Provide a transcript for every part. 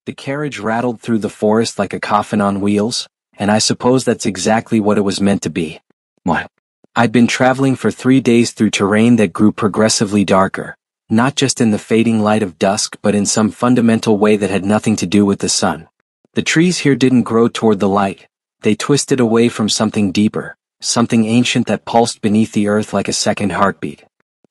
The carriage rattled through the forest like a coffin on wheels, and I suppose that's exactly what it was meant to be. What? I'd been traveling for 3 days through terrain that grew progressively darker, not just in the fading light of dusk but in some fundamental way that had nothing to do with the sun. The trees here didn't grow toward the light, they twisted away from something deeper, something ancient that pulsed beneath the earth like a second heartbeat.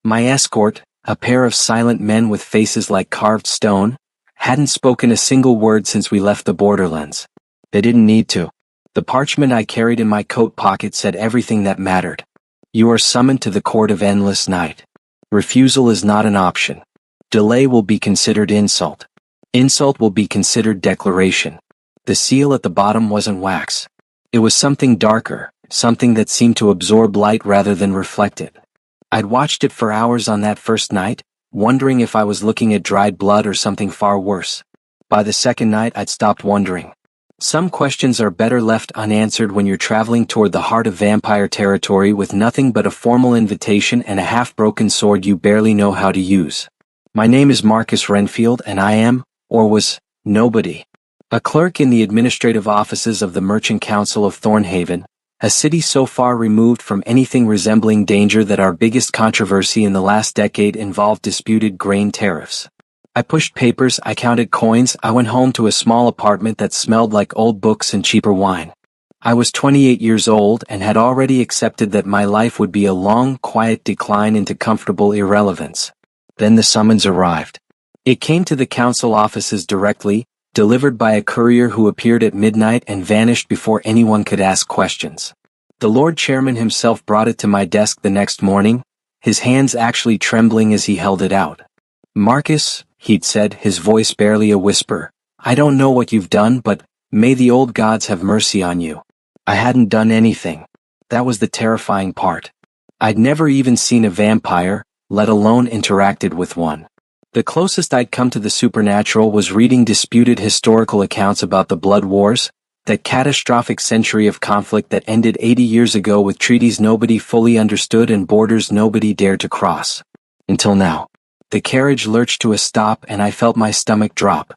My escort, a pair of silent men with faces like carved stone, hadn't spoken a single word since we left the borderlands. They didn't need to. The parchment I carried in my coat pocket said everything that mattered. You are summoned to the court of endless night. Refusal is not an option. Delay will be considered insult. Insult will be considered declaration. The seal at the bottom wasn't wax. It was something darker, something that seemed to absorb light rather than reflect it. I'd watched it for hours on that first night, wondering if I was looking at dried blood or something far worse. By the second night I'd stopped wondering. Some questions are better left unanswered when you're traveling toward the heart of vampire territory with nothing but a formal invitation and a half-broken sword you barely know how to use. My name is Marcus Renfield and I am, or was, nobody. A clerk in the administrative offices of the Merchant Council of Thornhaven, a city so far removed from anything resembling danger that our biggest controversy in the last decade involved disputed grain tariffs. I pushed papers, I counted coins, I went home to a small apartment that smelled like old books and cheaper wine. I was 28 years old and had already accepted that my life would be a long, quiet decline into comfortable irrelevance. Then the summons arrived. It came to the council offices directly, delivered by a courier who appeared at midnight and vanished before anyone could ask questions. The Lord Chairman himself brought it to my desk the next morning, his hands actually trembling as he held it out. Marcus, he'd said, his voice barely a whisper, I don't know what you've done, but may the old gods have mercy on you. I hadn't done anything. That was the terrifying part. I'd never even seen a vampire, let alone interacted with one. The closest I'd come to the supernatural was reading disputed historical accounts about the Blood Wars, that catastrophic century of conflict that ended 80 years ago with treaties nobody fully understood and borders nobody dared to cross. Until now. The carriage lurched to a stop and I felt my stomach drop.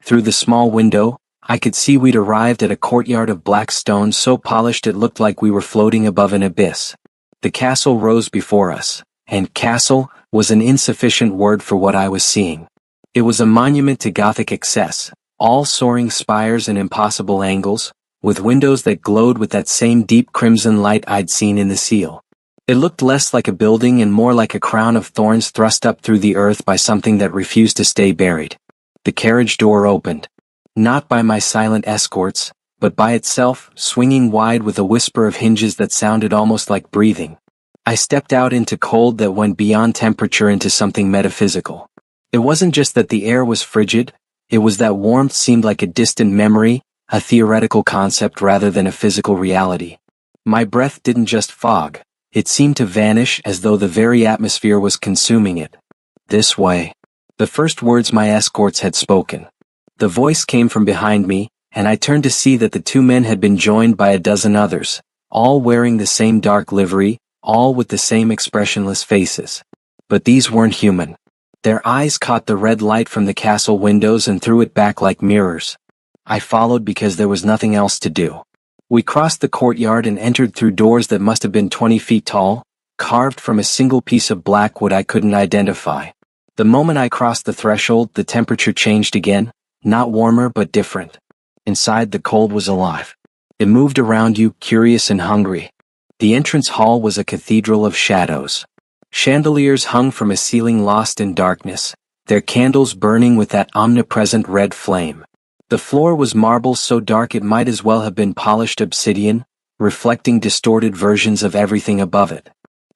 Through the small window, I could see we'd arrived at a courtyard of black stone so polished it looked like we were floating above an abyss. The castle rose before us, and castle was an insufficient word for what I was seeing. It was a monument to Gothic excess, all soaring spires and impossible angles, with windows that glowed with that same deep crimson light I'd seen in the seal. It looked less like a building and more like a crown of thorns thrust up through the earth by something that refused to stay buried. The carriage door opened. Not by my silent escorts, but by itself, swinging wide with a whisper of hinges that sounded almost like breathing. I stepped out into cold that went beyond temperature into something metaphysical. It wasn't just that the air was frigid, it was that warmth seemed like a distant memory, a theoretical concept rather than a physical reality. My breath didn't just fog, it seemed to vanish as though the very atmosphere was consuming it. This way. The first words my escorts had spoken. The voice came from behind me, and I turned to see that the two men had been joined by a dozen others, all wearing the same dark livery, all with the same expressionless faces. But these weren't human. Their eyes caught the red light from the castle windows and threw it back like mirrors. I followed because there was nothing else to do. We crossed the courtyard and entered through doors that must have been 20 feet tall, carved from a single piece of black wood I couldn't identify. The moment I crossed the threshold, the temperature changed again, not warmer but different. Inside, the cold was alive. It moved around you, curious and hungry. The entrance hall was a cathedral of shadows. Chandeliers hung from a ceiling lost in darkness, their candles burning with that omnipresent red flame. The floor was marble so dark it might as well have been polished obsidian, reflecting distorted versions of everything above it.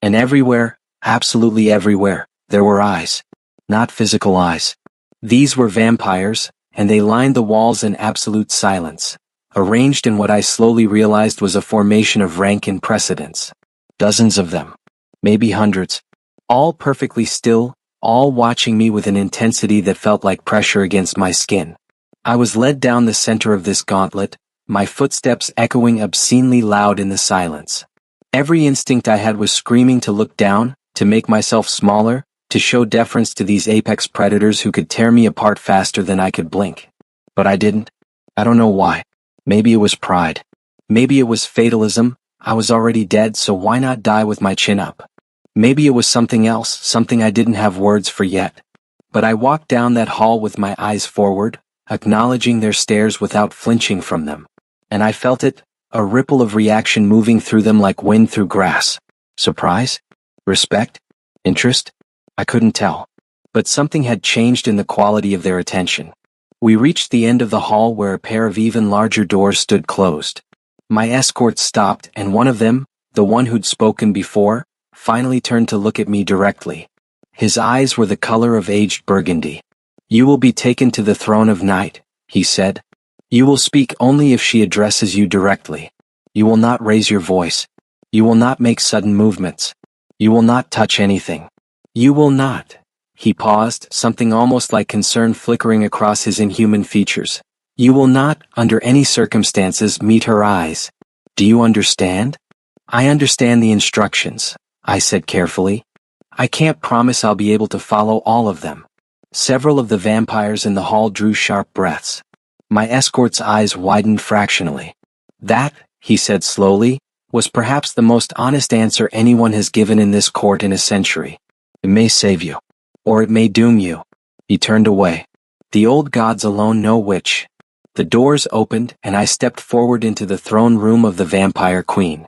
And everywhere, absolutely everywhere, there were eyes. Not physical eyes. These were vampires, and they lined the walls in absolute silence, arranged in what I slowly realized was a formation of rank and precedence. Dozens of them. Maybe hundreds. All perfectly still, all watching me with an intensity that felt like pressure against my skin. I was led down the center of this gauntlet, my footsteps echoing obscenely loud in the silence. Every instinct I had was screaming to look down, to make myself smaller, to show deference to these apex predators who could tear me apart faster than I could blink. But I didn't. I don't know why. Maybe it was pride. Maybe it was fatalism. I was already dead, so why not die with my chin up? Maybe it was something else, something I didn't have words for yet. But I walked down that hall with my eyes forward, acknowledging their stares without flinching from them. And I felt it, a ripple of reaction moving through them like wind through grass. Surprise? Respect? Interest? I couldn't tell. But something had changed in the quality of their attention. We reached the end of the hall where a pair of even larger doors stood closed. My escort stopped, and one of them, the one who'd spoken before, finally turned to look at me directly. His eyes were the color of aged burgundy. "You will be taken to the throne of night," he said. "You will speak only if she addresses you directly. You will not raise your voice. You will not make sudden movements. You will not touch anything. You will not." He paused, something almost like concern flickering across his inhuman features. "You will not, under any circumstances, meet her eyes. Do you understand?" "I understand the instructions," I said carefully. "I can't promise I'll be able to follow all of them." Several of the vampires in the hall drew sharp breaths. My escort's eyes widened fractionally. "That," he said slowly, "was perhaps the most honest answer anyone has given in this court in a century. It may save you. Or it may doom you." He turned away. The old gods alone know which. The doors opened, and I stepped forward into the throne room of the vampire queen.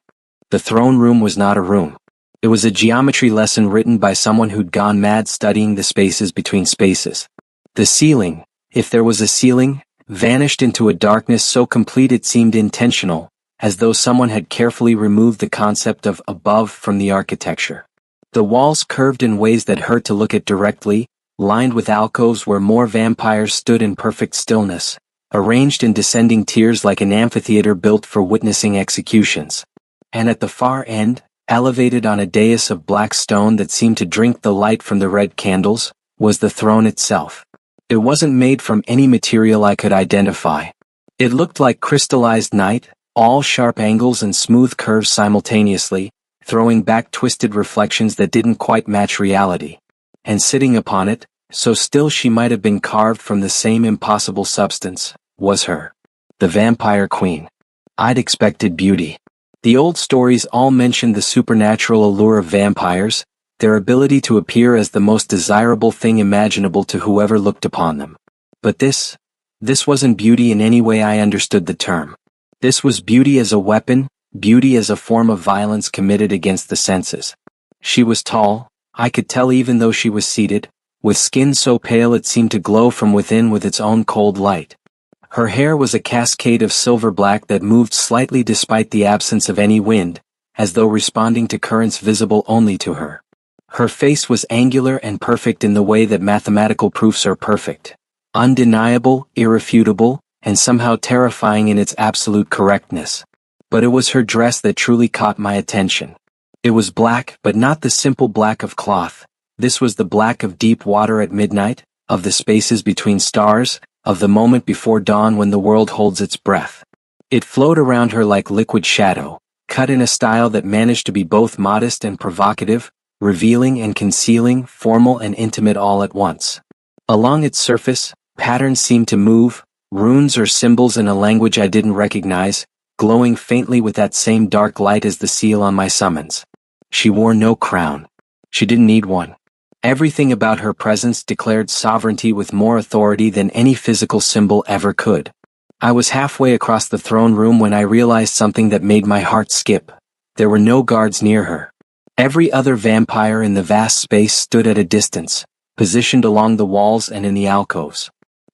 The throne room was not a room. It was a geometry lesson written by someone who'd gone mad studying the spaces between spaces. The ceiling, if there was a ceiling, vanished into a darkness so complete it seemed intentional, as though someone had carefully removed the concept of above from the architecture. The walls curved in ways that hurt to look at directly, lined with alcoves where more vampires stood in perfect stillness, arranged in descending tiers like an amphitheater built for witnessing executions. And at the far end, elevated on a dais of black stone that seemed to drink the light from the red candles, was the throne itself. It wasn't made from any material I could identify. It looked like crystallized night, all sharp angles and smooth curves simultaneously, throwing back twisted reflections that didn't quite match reality. And sitting upon it, so still she might have been carved from the same impossible substance, was her. The vampire queen. I'd expected beauty. The old stories all mentioned the supernatural allure of vampires, their ability to appear as the most desirable thing imaginable to whoever looked upon them. But this wasn't beauty in any way I understood the term. This was beauty as a weapon, beauty as a form of violence committed against the senses. She was tall, I could tell even though she was seated, with skin so pale it seemed to glow from within with its own cold light. Her hair was a cascade of silver black that moved slightly despite the absence of any wind, as though responding to currents visible only to her. Her face was angular and perfect in the way that mathematical proofs are perfect. Undeniable, irrefutable, and somehow terrifying in its absolute correctness. But it was her dress that truly caught my attention. It was black, but not the simple black of cloth. This was the black of deep water at midnight, of the spaces between stars, of the moment before dawn when the world holds its breath. It flowed around her like liquid shadow, cut in a style that managed to be both modest and provocative, revealing and concealing, formal and intimate all at once. Along its surface, patterns seemed to move, runes or symbols in a language I didn't recognize, glowing faintly with that same dark light as the seal on my summons. She wore no crown. She didn't need one. Everything about her presence declared sovereignty with more authority than any physical symbol ever could. I was halfway across the throne room when I realized something that made my heart skip. There were no guards near her. Every other vampire in the vast space stood at a distance, positioned along the walls and in the alcoves.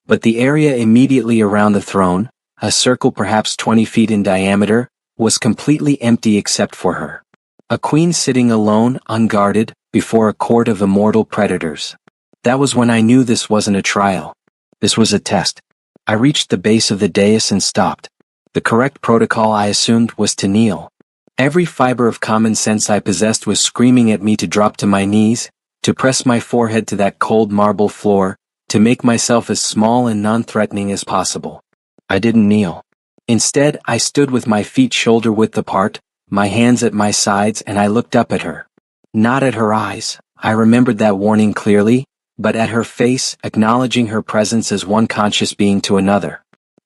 But the area immediately around the throne, a circle perhaps 20 feet in diameter, was completely empty except for her. A queen sitting alone, unguarded, before a court of immortal predators. That was when I knew this wasn't a trial. This was a test. I reached the base of the dais and stopped. The correct protocol I assumed was to kneel. Every fiber of common sense I possessed was screaming at me to drop to my knees, to press my forehead to that cold marble floor, to make myself as small and non-threatening as possible. I didn't kneel. Instead, I stood with my feet shoulder-width apart, my hands at my sides, and I looked up at her. Not at her eyes, I remembered that warning clearly, but at her face, acknowledging her presence as one conscious being to another.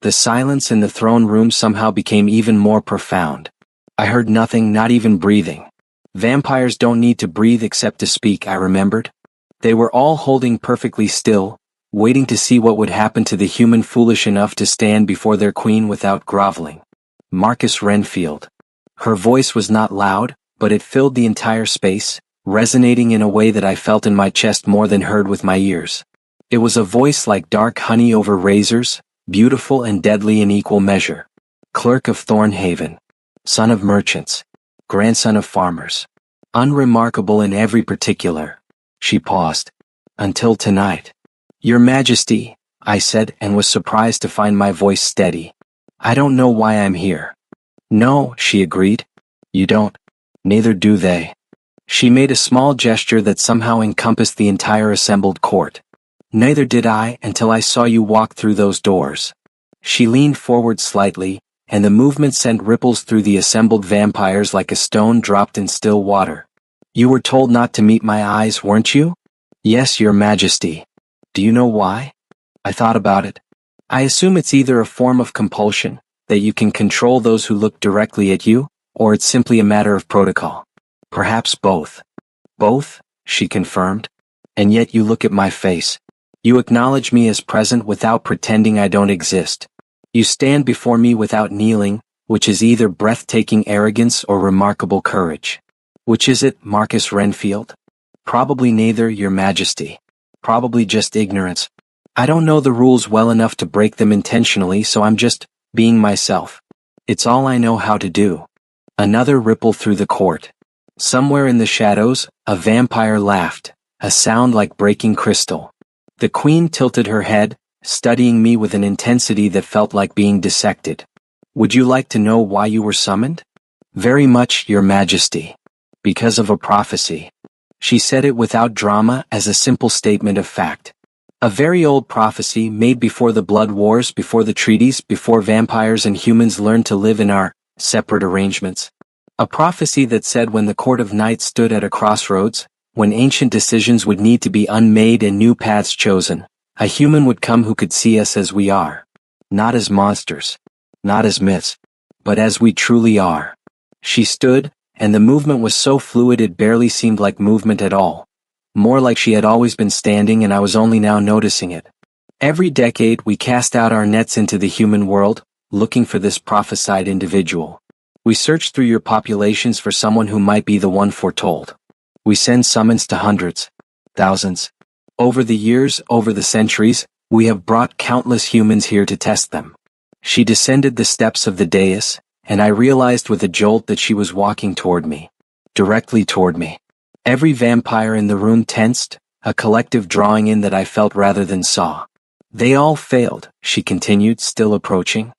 The silence in the throne room somehow became even more profound. I heard nothing, not even breathing. Vampires don't need to breathe except to speak, I remembered. They were all holding perfectly still, waiting to see what would happen to the human foolish enough to stand before their queen without groveling. Marcus Renfield. Her voice was not loud, but it filled the entire space, resonating in a way that I felt in my chest more than heard with my ears. It was a voice like dark honey over razors, beautiful and deadly in equal measure. Clerk of Thornhaven. Son of merchants. Grandson of farmers. Unremarkable in every particular. She paused. Until tonight. Your Majesty, I said, and was surprised to find my voice steady. I don't know why I'm here. No, she agreed. You don't. Neither do they. She made a small gesture that somehow encompassed the entire assembled court. Neither did I until I saw you walk through those doors. She leaned forward slightly, and the movement sent ripples through the assembled vampires like a stone dropped in still water. You were told not to meet my eyes, weren't you? Yes, Your Majesty. Do you know why? I thought about it. I assume it's either a form of compulsion, that you can control those who look directly at you, or it's simply a matter of protocol. Perhaps both. Both, she confirmed. And yet you look at my face. You acknowledge me as present without pretending I don't exist. You stand before me without kneeling, which is either breathtaking arrogance or remarkable courage. Which is it, Marcus Renfield? Probably neither, Your Majesty. Probably just ignorance. I don't know the rules well enough to break them intentionally, so I'm just being myself. It's all I know how to do. Another ripple through the court. Somewhere in the shadows, a vampire laughed, a sound like breaking crystal. The queen tilted her head, studying me with an intensity that felt like being dissected. Would you like to know why you were summoned? Very much, Your Majesty. Because of a prophecy. She said it without drama, as a simple statement of fact. A very old prophecy made before the blood wars, before the treaties, before vampires and humans learned to live in our separate arrangements. A prophecy that said when the Court of Knights stood at a crossroads, when ancient decisions would need to be unmade and new paths chosen, a human would come who could see us as we are. Not as monsters. Not as myths. But as we truly are. She stood, and the movement was so fluid it barely seemed like movement at all. More like she had always been standing and I was only now noticing it. Every decade we cast out our nets into the human world, looking for this prophesied individual. We search through your populations for someone who might be the one foretold. We send summons to hundreds, thousands. Over the years, over the centuries, we have brought countless humans here to test them. She descended the steps of the dais, and I realized with a jolt that she was walking toward me. Directly toward me. Every vampire in the room tensed, a collective drawing in that I felt rather than saw. They all failed, she continued, still approaching.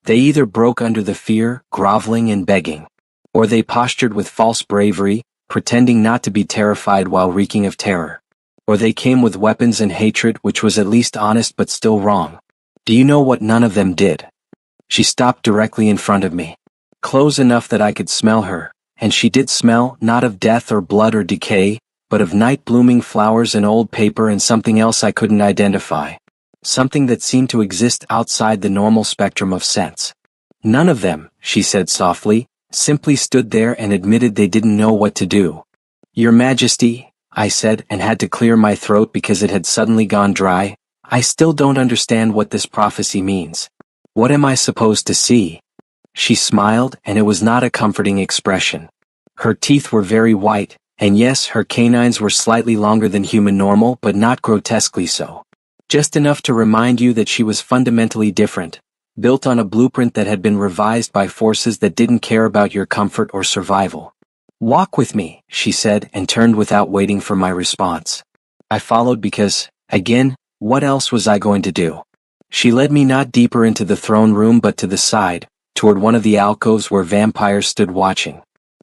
They either broke under the fear, groveling and begging. Or they postured with false bravery, pretending not to be terrified while reeking of terror. Or they came with weapons and hatred, which was at least honest but still wrong. Do you know what none of them did? She stopped directly in front of me. Close enough that I could smell her, and she did smell, not of death or blood or decay, but of night-blooming flowers and old paper and something else I couldn't identify. Something that seemed to exist outside the normal spectrum of sense. None of them, she said softly, simply stood there and admitted they didn't know what to do. Your Majesty, I said, and had to clear my throat because it had suddenly gone dry, I still don't understand what this prophecy means. What am I supposed to see? She smiled, and it was not a comforting expression. Her teeth were very white, and yes, her canines were slightly longer than human normal, but not grotesquely so. Just enough to remind you that she was fundamentally different, built on a blueprint that had been revised by forces that didn't care about your comfort or survival. Walk with me, she said, and turned without waiting for my response. I followed because, again, what else was I going to do? She led me not deeper into the throne room but to the side, toward one of the alcoves where vampires stood watching.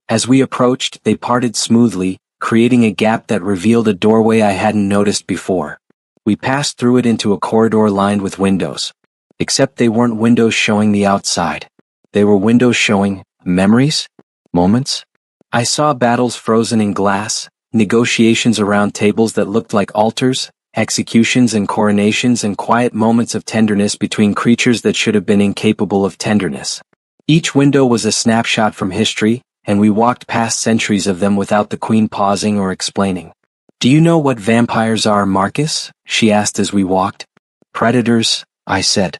As we approached, they parted smoothly, creating a gap that revealed a doorway I hadn't noticed before. We passed through it into a corridor lined with windows. Except they weren't windows showing the outside. They were windows showing memories? Moments? I saw battles frozen in glass, negotiations around tables that looked like altars, executions and coronations and quiet moments of tenderness between creatures that should have been incapable of tenderness. Each window was a snapshot from history, and we walked past centuries of them without the Queen pausing or explaining. "Do you know what vampires are, Marcus?" she asked as we walked. "Predators," I said.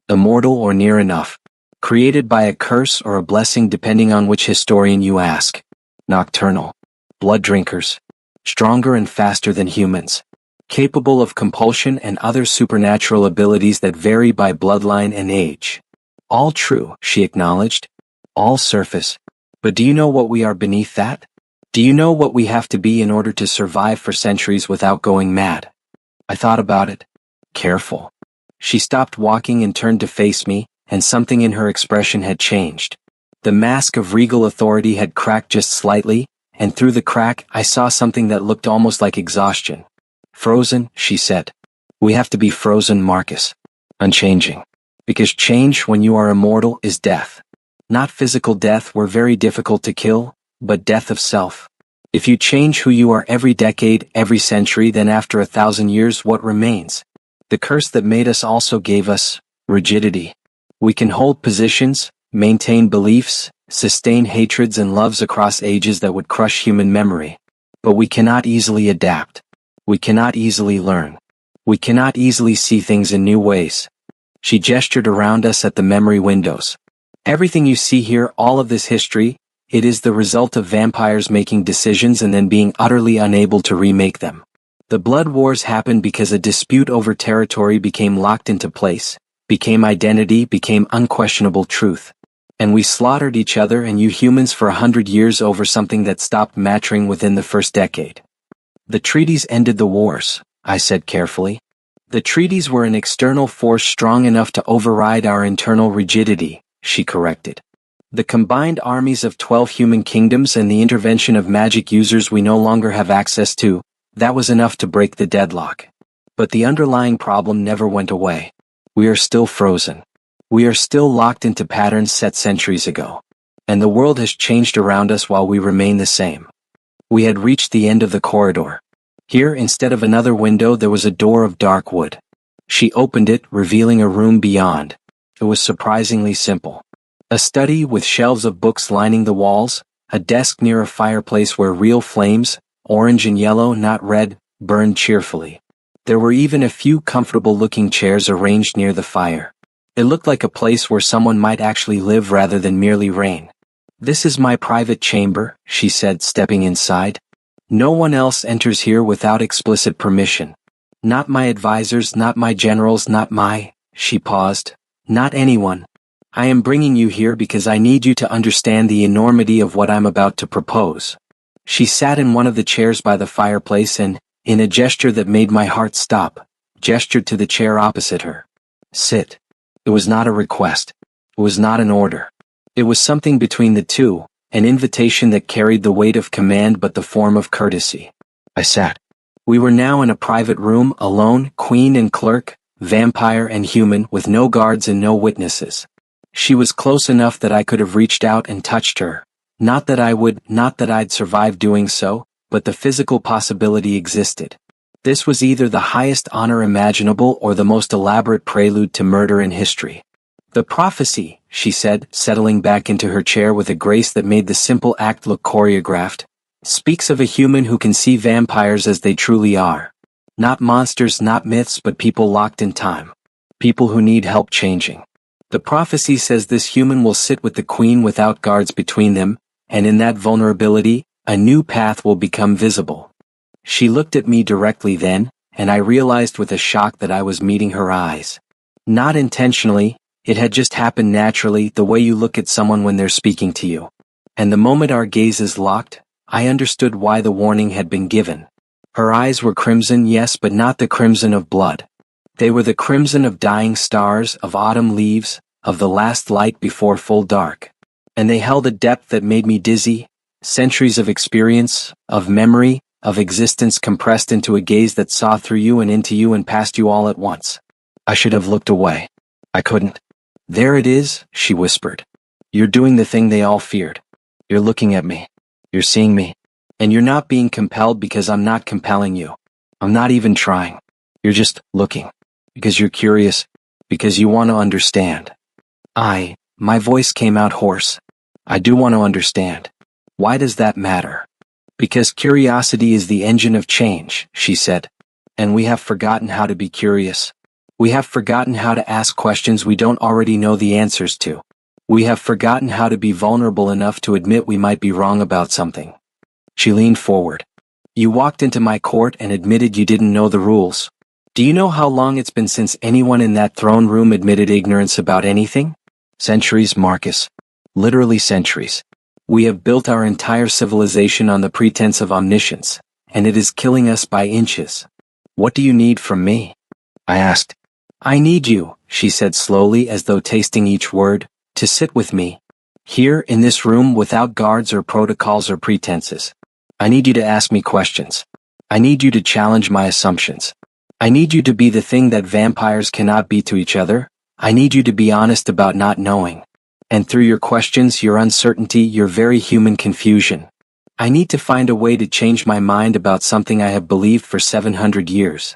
"Immortal or near enough. Created by a curse or a blessing depending on which historian you ask. Nocturnal. Blood drinkers. Stronger and faster than humans. Capable of compulsion and other supernatural abilities that vary by bloodline and age." "All true," she acknowledged. "All surface. But do you know what we are beneath that? Do you know what we have to be in order to survive for centuries without going mad?" I thought about it. "Careful." She stopped walking and turned to face me, and something in her expression had changed. The mask of regal authority had cracked just slightly, and through the crack I saw something that looked almost like exhaustion. "Frozen," she said. "We have to be frozen, Marcus. Unchanging. Because change, when you are immortal, is death. Not physical death, were very difficult to kill, but death of self. If you change who you are every decade, every century, then after 1,000 years what remains? The curse that made us also gave us rigidity. We can hold positions, maintain beliefs, sustain hatreds and loves across ages that would crush human memory. But we cannot easily adapt. We cannot easily learn. We cannot easily see things in new ways." She gestured around us at the memory windows. "Everything you see here, all of this history, it is the result of vampires making decisions and then being utterly unable to remake them. The blood wars happened because a dispute over territory became locked into place, became identity, became unquestionable truth. And we slaughtered each other and you humans for 100 years over something that stopped mattering within the first decade. The treaties ended the wars," I said carefully. "The treaties were an external force strong enough to override our internal rigidity," she corrected. "The combined armies of 12 human kingdoms and the intervention of magic users we no longer have access to, that was enough to break the deadlock. But the underlying problem never went away. We are still frozen. We are still locked into patterns set centuries ago. And the world has changed around us while we remain the same." We had reached the end of the corridor. Here, instead of another window, there was a door of dark wood. She opened it, revealing a room beyond. It was surprisingly simple. A study with shelves of books lining the walls, a desk near a fireplace where real flames, orange and yellow, not red, burned cheerfully. There were even a few comfortable-looking chairs arranged near the fire. It looked like a place where someone might actually live rather than merely reign. "This is my private chamber," she said, stepping inside. "No one else enters here without explicit permission. Not my advisors, not my generals, not my," she paused, "not anyone. I am bringing you here because I need you to understand the enormity of what I'm about to propose." She sat in one of the chairs by the fireplace and, in a gesture that made my heart stop, gestured to the chair opposite her. "Sit." It was not a request. It was not an order. It was something between the two, an invitation that carried the weight of command but the form of courtesy. I sat. We were now in a private room, alone, queen and clerk, vampire and human, with no guards and no witnesses. She was close enough that I could have reached out and touched her. Not that I would, not that I'd survive doing so, but the physical possibility existed. This was either the highest honor imaginable or the most elaborate prelude to murder in history. "The prophecy," she said, settling back into her chair with a grace that made the simple act look choreographed, "speaks of a human who can see vampires as they truly are. Not monsters, not myths, but people locked in time. People who need help changing. The prophecy says this human will sit with the queen without guards between them, and in that vulnerability, a new path will become visible." She looked at me directly then, and I realized with a shock that I was meeting her eyes. Not intentionally, it had just happened naturally, the way you look at someone when they're speaking to you. And the moment our gazes locked, I understood why the warning had been given. Her eyes were crimson, yes, but not the crimson of blood. They were the crimson of dying stars, of autumn leaves, of the last light before full dark. And they held a depth that made me dizzy, centuries of experience, of memory, of existence compressed into a gaze that saw through you and into you and past you all at once. I should have looked away. I couldn't. "There it is," she whispered. "You're doing the thing they all feared. You're looking at me. You're seeing me. And you're not being compelled because I'm not compelling you. I'm not even trying. You're just looking. Because you're curious. Because you want to understand. My voice came out hoarse. I do want to understand. Why does that matter? Because curiosity is the engine of change, she said. And we have forgotten how to be curious. We have forgotten how to ask questions we don't already know the answers to. We have forgotten how to be vulnerable enough to admit we might be wrong about something. She leaned forward. You walked into my court and admitted you didn't know the rules. Do you know how long it's been since anyone in that throne room admitted ignorance about anything? Centuries, Marcus. Literally centuries. We have built our entire civilization on the pretense of omniscience, and it is killing us by inches. What do you need from me? I asked. I need you, she said slowly as though tasting each word, to sit with me. Here in this room without guards or protocols or pretenses. I need you to ask me questions. I need you to challenge my assumptions. I need you to be the thing that vampires cannot be to each other. I need you to be honest about not knowing. And through your questions, your uncertainty, your very human confusion. I need to find a way to change my mind about something I have believed for 700 years.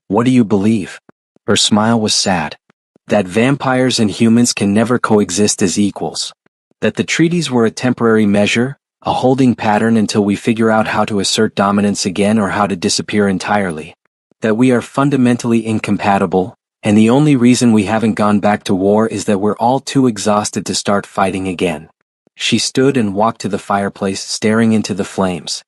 What do you believe? Her smile was sad. That vampires and humans can never coexist as equals. That the treaties were a temporary measure, a holding pattern until we figure out how to assert dominance again or how to disappear entirely. That we are fundamentally incompatible, and the only reason we haven't gone back to war is that we're all too exhausted to start fighting again. She stood and walked to the fireplace, staring into the flames.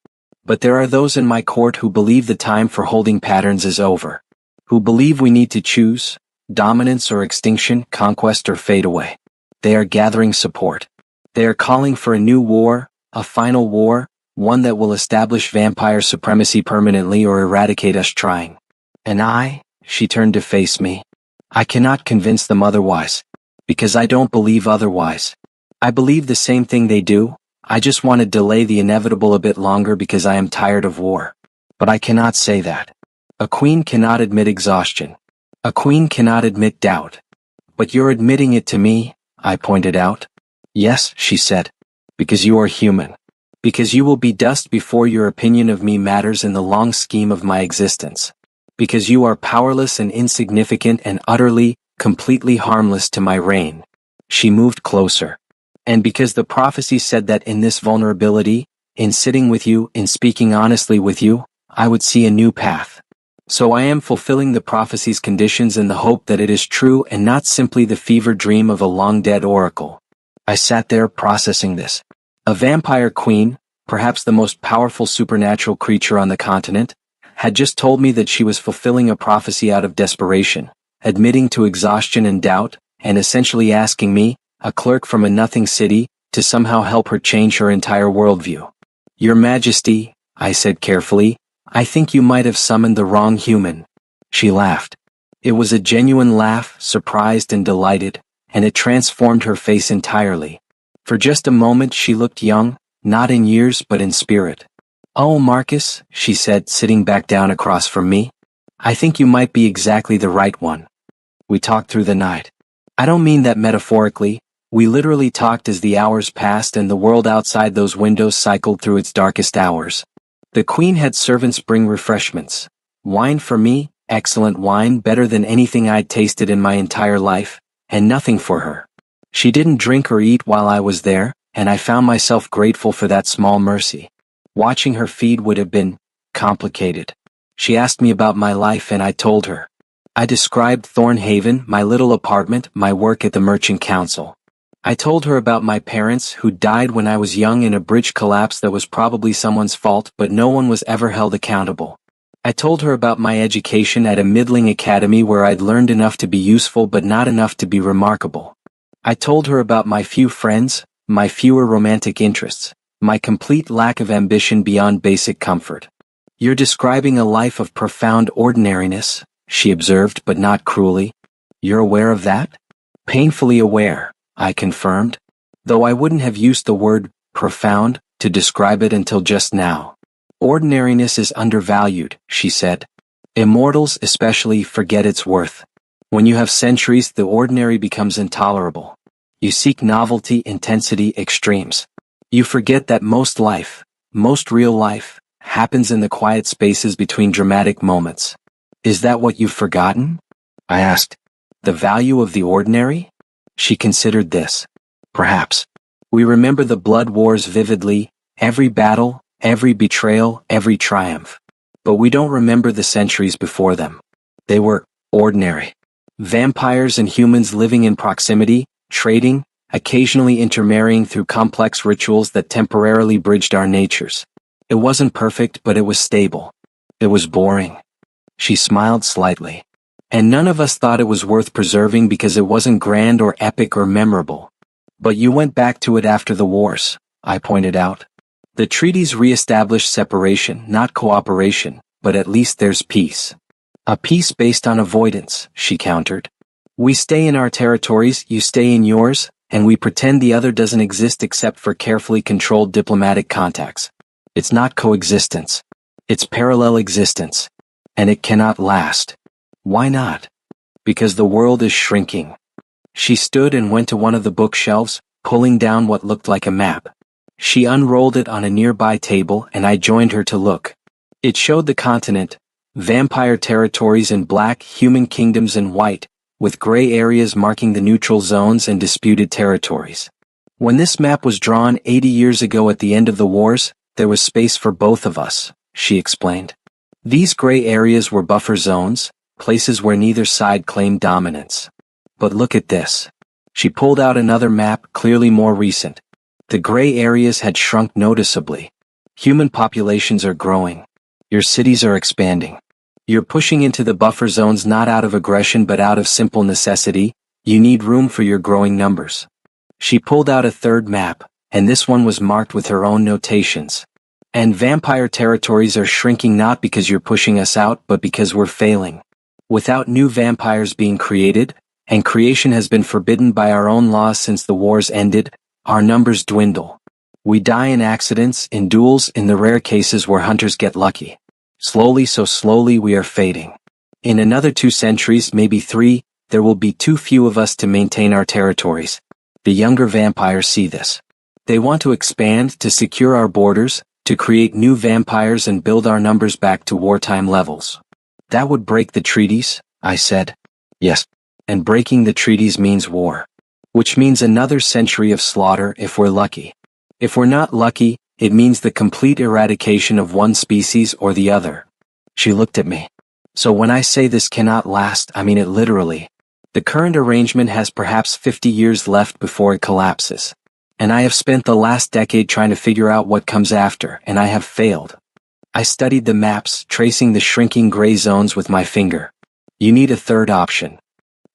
But there are those in my court who believe the time for holding patterns is over. Who believe we need to choose, dominance or extinction, conquest or fade away. They are gathering support. They are calling for a new war, a final war, one that will establish vampire supremacy permanently or eradicate us trying. And she turned to face me. I cannot convince them otherwise. Because I don't believe otherwise. I believe the same thing they do. I just want to delay the inevitable a bit longer because I am tired of war. But I cannot say that. A queen cannot admit exhaustion. A queen cannot admit doubt. But you're admitting it to me, I pointed out. Yes, she said. Because you are human. Because you will be dust before your opinion of me matters in the long scheme of my existence. Because you are powerless and insignificant and utterly, completely harmless to my reign. She moved closer. And because the prophecy said that in this vulnerability, in sitting with you, in speaking honestly with you, I would see a new path. So I am fulfilling the prophecy's conditions in the hope that it is true and not simply the fevered dream of a long-dead oracle. I sat there processing this. A vampire queen, perhaps the most powerful supernatural creature on the continent, had just told me that she was fulfilling a prophecy out of desperation, admitting to exhaustion and doubt, and essentially asking me, a clerk from a nothing city, to somehow help her change her entire worldview. Your Majesty, I said carefully, I think you might have summoned the wrong human. She laughed. It was a genuine laugh, surprised and delighted, and it transformed her face entirely. For just a moment she looked young, not in years but in spirit. Oh, Marcus, she said, sitting back down across from me. I think you might be exactly the right one. We talked through the night. I don't mean that metaphorically. We literally talked as the hours passed and the world outside those windows cycled through its darkest hours. The queen had servants bring refreshments. Wine for me, excellent wine, better than anything I'd tasted in my entire life, and nothing for her. She didn't drink or eat while I was there, and I found myself grateful for that small mercy. Watching her feed would have been complicated. She asked me about my life and I told her. I described Thornhaven, my little apartment, my work at the Merchant Council. I told her about my parents who died when I was young in a bridge collapse that was probably someone's fault but no one was ever held accountable. I told her about my education at a middling academy where I'd learned enough to be useful but not enough to be remarkable. I told her about my few friends, my fewer romantic interests, my complete lack of ambition beyond basic comfort. You're describing a life of profound ordinariness, she observed, but not cruelly. You're aware of that? Painfully aware, I confirmed, though I wouldn't have used the word profound to describe it until just now. Ordinariness is undervalued, she said. Immortals especially forget its worth. When you have centuries, the ordinary becomes intolerable. You seek novelty, intensity, extremes. You forget that most life, most real life, happens in the quiet spaces between dramatic moments. Is that what you've forgotten? I asked. The value of the ordinary? She considered this. Perhaps. We remember the blood wars vividly, every battle, every betrayal, every triumph. But we don't remember the centuries before them. They were ordinary. Vampires and humans living in proximity, trading, occasionally intermarrying through complex rituals that temporarily bridged our natures. It wasn't perfect, but it was stable. It was boring. She smiled slightly. And none of us thought it was worth preserving because it wasn't grand or epic or memorable. But you went back to it after the wars, I pointed out. The treaties re-established separation, not cooperation, but at least there's peace. A peace based on avoidance, she countered. We stay in our territories, you stay in yours, and we pretend the other doesn't exist except for carefully controlled diplomatic contacts. It's not coexistence. It's parallel existence. And it cannot last. Why not? Because the world is shrinking. She stood and went to one of the bookshelves, pulling down what looked like a map. She unrolled it on a nearby table and I joined her to look. It showed the continent, vampire territories in black, human kingdoms in white, with gray areas marking the neutral zones and disputed territories. When this map was drawn 80 years ago at the end of the wars, there was space for both of us, she explained. These gray areas were buffer zones, places where neither side claimed dominance. But look at this. She pulled out another map, clearly more recent. The gray areas had shrunk noticeably. Human populations are growing. Your cities are expanding. You're pushing into the buffer zones not out of aggression but out of simple necessity. You need room for your growing numbers. She pulled out a third map, and this one was marked with her own notations. And vampire territories are shrinking not because you're pushing us out but because we're failing. Without new vampires being created, and creation has been forbidden by our own laws since the wars ended, our numbers dwindle. We die in accidents, in duels, in the rare cases where hunters get lucky. Slowly, so slowly we are fading. In another 2 centuries, maybe 3, there will be too few of us to maintain our territories. The younger vampires see this. They want to expand, to secure our borders, to create new vampires and build our numbers back to wartime levels. That would break the treaties, I said. Yes. And breaking the treaties means war. Which means another century of slaughter if we're lucky. If we're not lucky, it means the complete eradication of one species or the other. She looked at me. So when I say this cannot last, I mean it literally. The current arrangement has perhaps 50 years left before it collapses. And I have spent the last decade trying to figure out what comes after, and I have failed. I studied the maps, tracing the shrinking gray zones with my finger. You need a third option.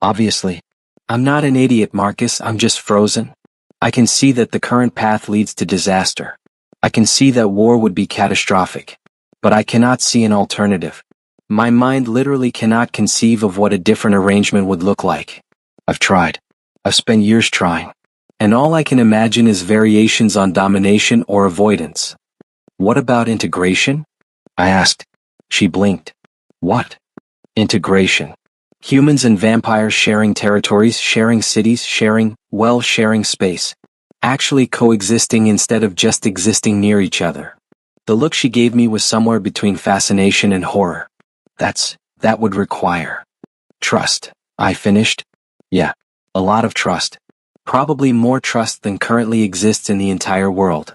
Obviously. I'm not an idiot, Marcus, I'm just frozen. I can see that the current path leads to disaster. I can see that war would be catastrophic. But I cannot see an alternative. My mind literally cannot conceive of what a different arrangement would look like. I've tried. I've spent years trying. And all I can imagine is variations on domination or avoidance. What about integration? I asked. She blinked. What? Integration. Humans and vampires sharing territories, sharing cities, sharing space. Actually coexisting instead of just existing near each other. The look she gave me was somewhere between fascination and horror. That would require trust, I finished. Yeah, a lot of trust. Probably more trust than currently exists in the entire world.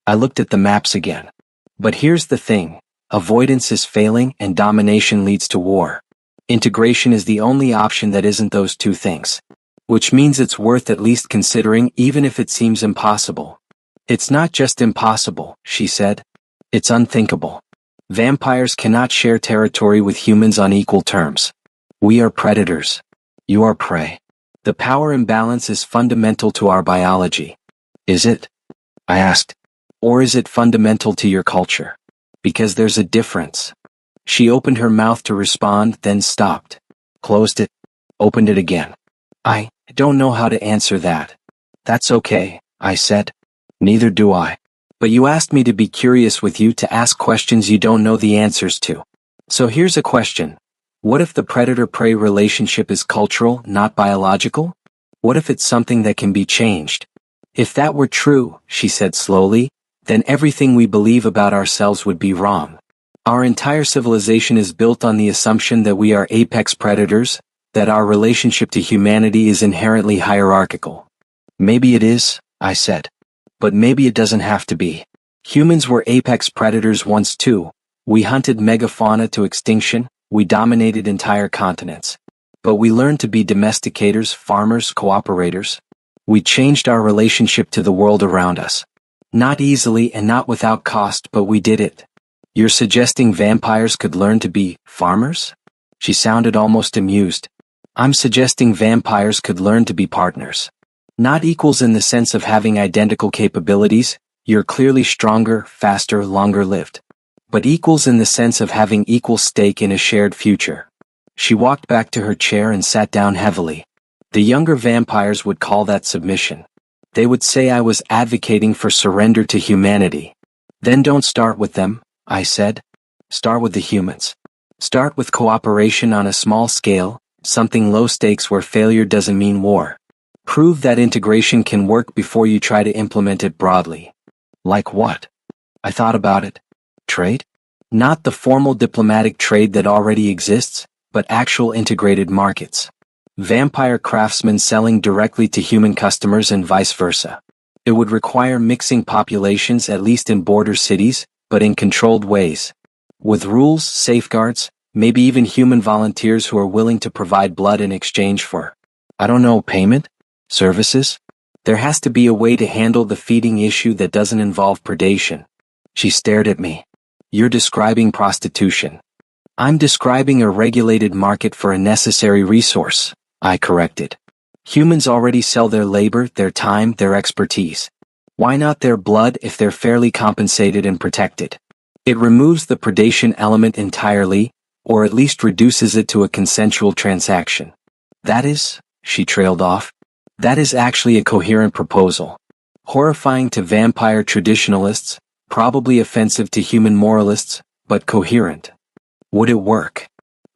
I looked at the maps again. But here's the thing, avoidance is failing and domination leads to war. Integration is the only option that isn't those two things. Which means it's worth at least considering even if it seems impossible. It's not just impossible, she said. It's unthinkable. Vampires cannot share territory with humans on equal terms. We are predators. You are prey. The power imbalance is fundamental to our biology. Is it? I asked. Or is it fundamental to your culture? Because there's a difference. She opened her mouth to respond, then stopped. Closed it. Opened it again. I don't know how to answer that. That's okay, I said. Neither do I. But you asked me to be curious with you, to ask questions you don't know the answers to. So here's a question. What if the predator-prey relationship is cultural, not biological? What if it's something that can be changed? If that were true, she said slowly, then everything we believe about ourselves would be wrong. Our entire civilization is built on the assumption that we are apex predators, that our relationship to humanity is inherently hierarchical. Maybe it is, I said. But maybe it doesn't have to be. Humans were apex predators once too. We hunted megafauna to extinction, we dominated entire continents. But we learned to be domesticators, farmers, cooperators. We changed our relationship to the world around us. Not easily and not without cost, but we did it. You're suggesting vampires could learn to be farmers? She sounded almost amused. I'm suggesting vampires could learn to be partners. Not equals in the sense of having identical capabilities, you're clearly stronger, faster, longer lived. But equals in the sense of having equal stake in a shared future. She walked back to her chair and sat down heavily. The younger vampires would call that submission. They would say I was advocating for surrender to humanity. Then don't start with them, I said. Start with the humans. Start with cooperation on a small scale, something low stakes where failure doesn't mean war. Prove that integration can work before you try to implement it broadly. Like what? I thought about it. Trade? Not the formal diplomatic trade that already exists, but actual integrated markets. Vampire craftsmen selling directly to human customers and vice versa. It would require mixing populations at least in border cities, but in controlled ways. With rules, safeguards, maybe even human volunteers who are willing to provide blood in exchange for, I don't know, payment? Services? There has to be a way to handle the feeding issue that doesn't involve predation. She stared at me. You're describing prostitution. I'm describing a regulated market for a necessary resource, I corrected. Humans already sell their labor, their time, their expertise. Why not their blood if they're fairly compensated and protected? It removes the predation element entirely, or at least reduces it to a consensual transaction. That is, she trailed off, that is actually a coherent proposal. Horrifying to vampire traditionalists, probably offensive to human moralists, but coherent. Would it work?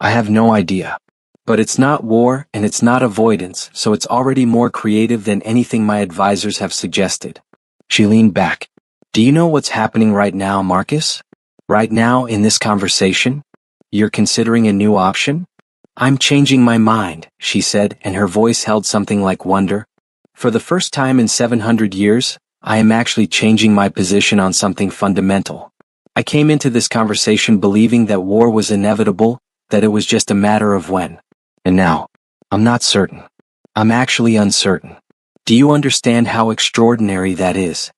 I have no idea. But it's not war and it's not avoidance, so it's already more creative than anything my advisors have suggested. She leaned back. Do you know what's happening right now, Marcus? Right now in this conversation? You're considering a new option? I'm changing my mind, she said, and her voice held something like wonder. For the first time in 700 years, I am actually changing my position on something fundamental. I came into this conversation believing that war was inevitable, that it was just a matter of when. And now, I'm not certain. I'm actually uncertain. Do you understand how extraordinary that is?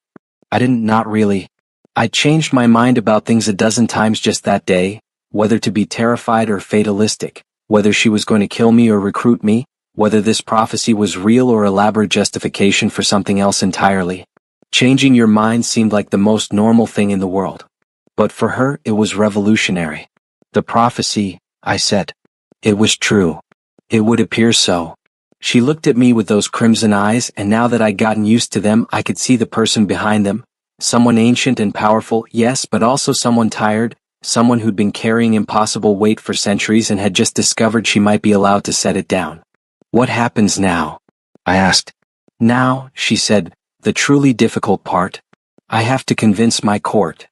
I didn't, not really. I changed my mind about things a dozen times just that day, whether to be terrified or fatalistic, whether she was going to kill me or recruit me, whether this prophecy was real or elaborate justification for something else entirely. Changing your mind seemed like the most normal thing in the world. But for her, it was revolutionary. The prophecy, I said. It was true. It would appear so. She looked at me with those crimson eyes, and now that I'd gotten used to them, I could see the person behind them. Someone ancient and powerful, yes, but also someone tired, someone who'd been carrying impossible weight for centuries and had just discovered she might be allowed to set it down. What happens now? I asked. Now, she said, the truly difficult part. I have to convince my court.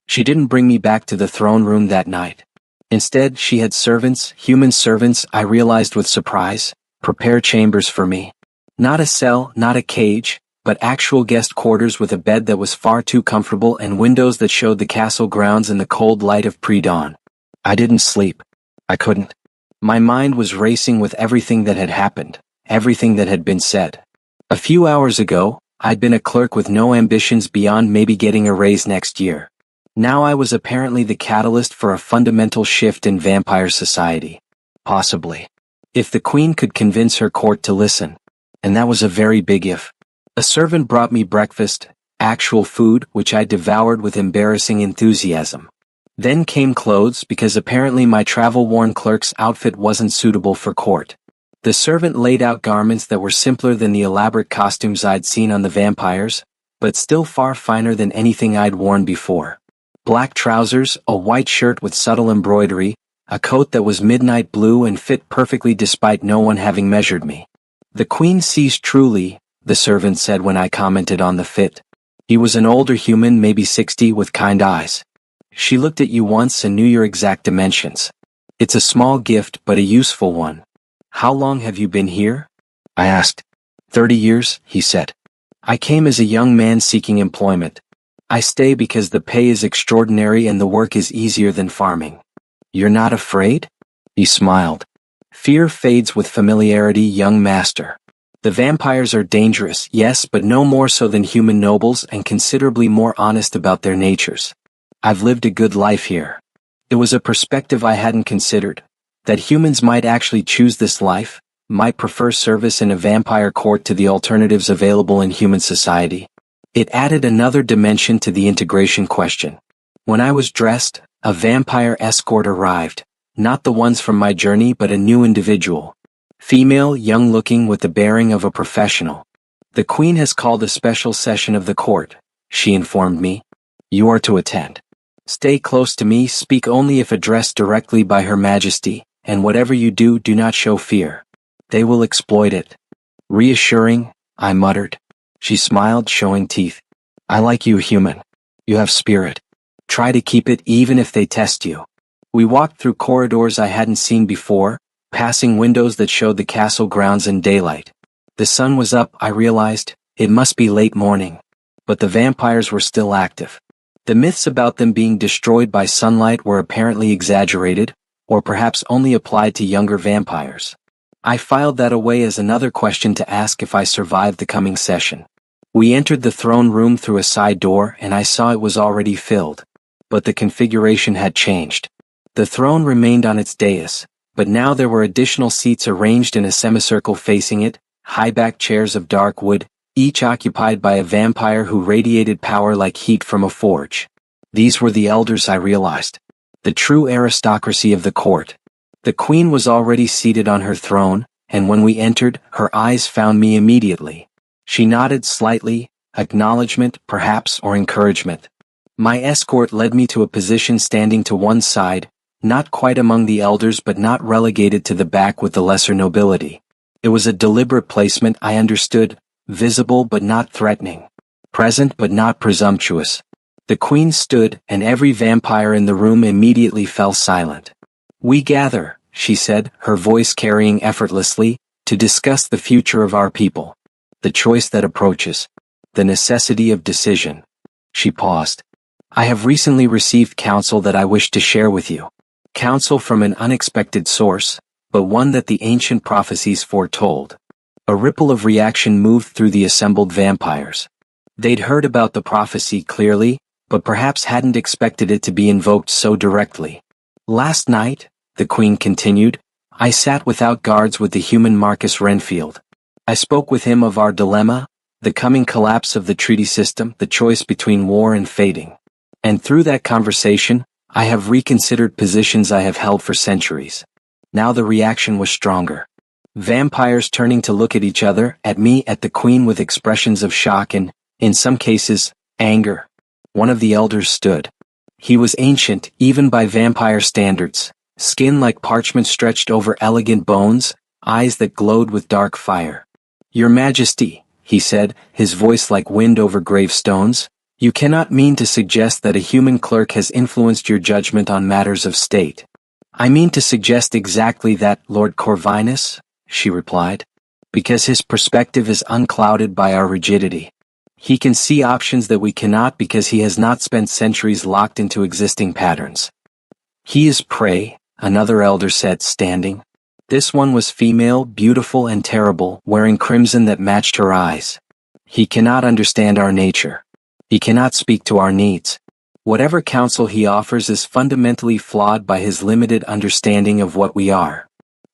She didn't bring me back to the throne room that night. Instead, she had servants, human servants, I realized with surprise, prepare chambers for me. Not a cell, not a cage, but actual guest quarters with a bed that was far too comfortable and windows that showed the castle grounds in the cold light of pre-dawn. I didn't sleep. I couldn't. My mind was racing with everything that had happened, everything that had been said. A few hours ago, I'd been a clerk with no ambitions beyond maybe getting a raise next year. Now I was apparently the catalyst for a fundamental shift in vampire society. Possibly. If the queen could convince her court to listen. And that was a very big if. A servant brought me breakfast, actual food, which I devoured with embarrassing enthusiasm. Then came clothes because apparently my travel-worn clerk's outfit wasn't suitable for court. The servant laid out garments that were simpler than the elaborate costumes I'd seen on the vampires, but still far finer than anything I'd worn before. Black trousers, a white shirt with subtle embroidery, a coat that was midnight blue and fit perfectly despite no one having measured me. The queen sees truly, the servant said when I commented on the fit. He was an older human, maybe 60, with kind eyes. She looked at you once and knew your exact dimensions. It's a small gift but a useful one. How long have you been here? I asked. 30 years, he said. I came as a young man seeking employment. I stay because the pay is extraordinary and the work is easier than farming. You're not afraid? He smiled. Fear fades with familiarity, young master. The vampires are dangerous, yes, but no more so than human nobles and considerably more honest about their natures. I've lived a good life here. It was a perspective I hadn't considered, that humans might actually choose this life, might prefer service in a vampire court to the alternatives available in human society. It added another dimension to the integration question. When I was dressed, a vampire escort arrived, not the ones from my journey but a new individual. Female, young-looking with the bearing of a professional. The Queen has called a special session of the court, she informed me. You are to attend. Stay close to me, speak only if addressed directly by Her Majesty, and whatever you do, do not show fear. They will exploit it. Reassuring, I muttered. She smiled, showing teeth. I like you, human. You have spirit. Try to keep it even if they test you. We walked through corridors I hadn't seen before, passing windows that showed the castle grounds in daylight. The sun was up, I realized. It must be late morning. But the vampires were still active. The myths about them being destroyed by sunlight were apparently exaggerated, or perhaps only applied to younger vampires. I filed that away as another question to ask if I survived the coming session. We entered the throne room through a side door and I saw it was already filled. But the configuration had changed. The throne remained on its dais, but now there were additional seats arranged in a semicircle facing it, high-backed chairs of dark wood, each occupied by a vampire who radiated power like heat from a forge. These were the elders, I realized. The true aristocracy of the court. The Queen was already seated on her throne, and when we entered, her eyes found me immediately. She nodded slightly, acknowledgement, perhaps, or encouragement. My escort led me to a position standing to one side, not quite among the elders but not relegated to the back with the lesser nobility. It was a deliberate placement, I understood, visible but not threatening, present but not presumptuous. The Queen stood, and every vampire in the room immediately fell silent. We gather, she said, her voice carrying effortlessly, to discuss the future of our people. The choice that approaches. The necessity of decision. She paused. I have recently received counsel that I wish to share with you. Counsel from an unexpected source, but one that the ancient prophecies foretold. A ripple of reaction moved through the assembled vampires. They'd heard about the prophecy clearly, but perhaps hadn't expected it to be invoked so directly. Last night, the Queen continued, I sat without guards with the human Marcus Renfield. I spoke with him of our dilemma, the coming collapse of the treaty system, the choice between war and fading. And through that conversation, I have reconsidered positions I have held for centuries. Now the reaction was stronger. Vampires turning to look at each other, at me, at the Queen with expressions of shock and, in some cases, anger. One of the elders stood. He was ancient, even by vampire standards, skin like parchment stretched over elegant bones, eyes that glowed with dark fire. Your Majesty, he said, his voice like wind over gravestones, you cannot mean to suggest that a human clerk has influenced your judgment on matters of state. I mean to suggest exactly that, Lord Corvinus, she replied, because his perspective is unclouded by our rigidity. He can see options that we cannot because he has not spent centuries locked into existing patterns. He is prey, another elder said, standing. This one was female, beautiful and terrible, wearing crimson that matched her eyes. He cannot understand our nature. He cannot speak to our needs. Whatever counsel he offers is fundamentally flawed by his limited understanding of what we are.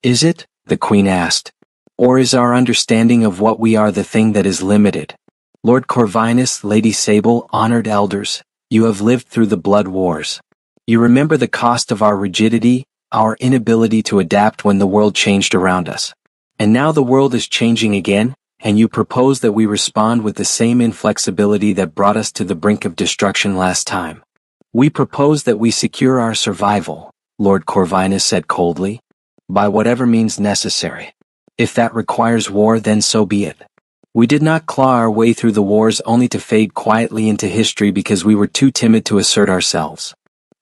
Is it? The Queen asked. Or is our understanding of what we are the thing that is limited? Lord Corvinus, Lady Sable, honored elders, you have lived through the blood wars. You remember the cost of our rigidity, our inability to adapt when the world changed around us. And now the world is changing again, and you propose that we respond with the same inflexibility that brought us to the brink of destruction last time. We propose that we secure our survival, Lord Corvinus said coldly, by whatever means necessary. If that requires war, then so be it. We did not claw our way through the wars only to fade quietly into history because we were too timid to assert ourselves.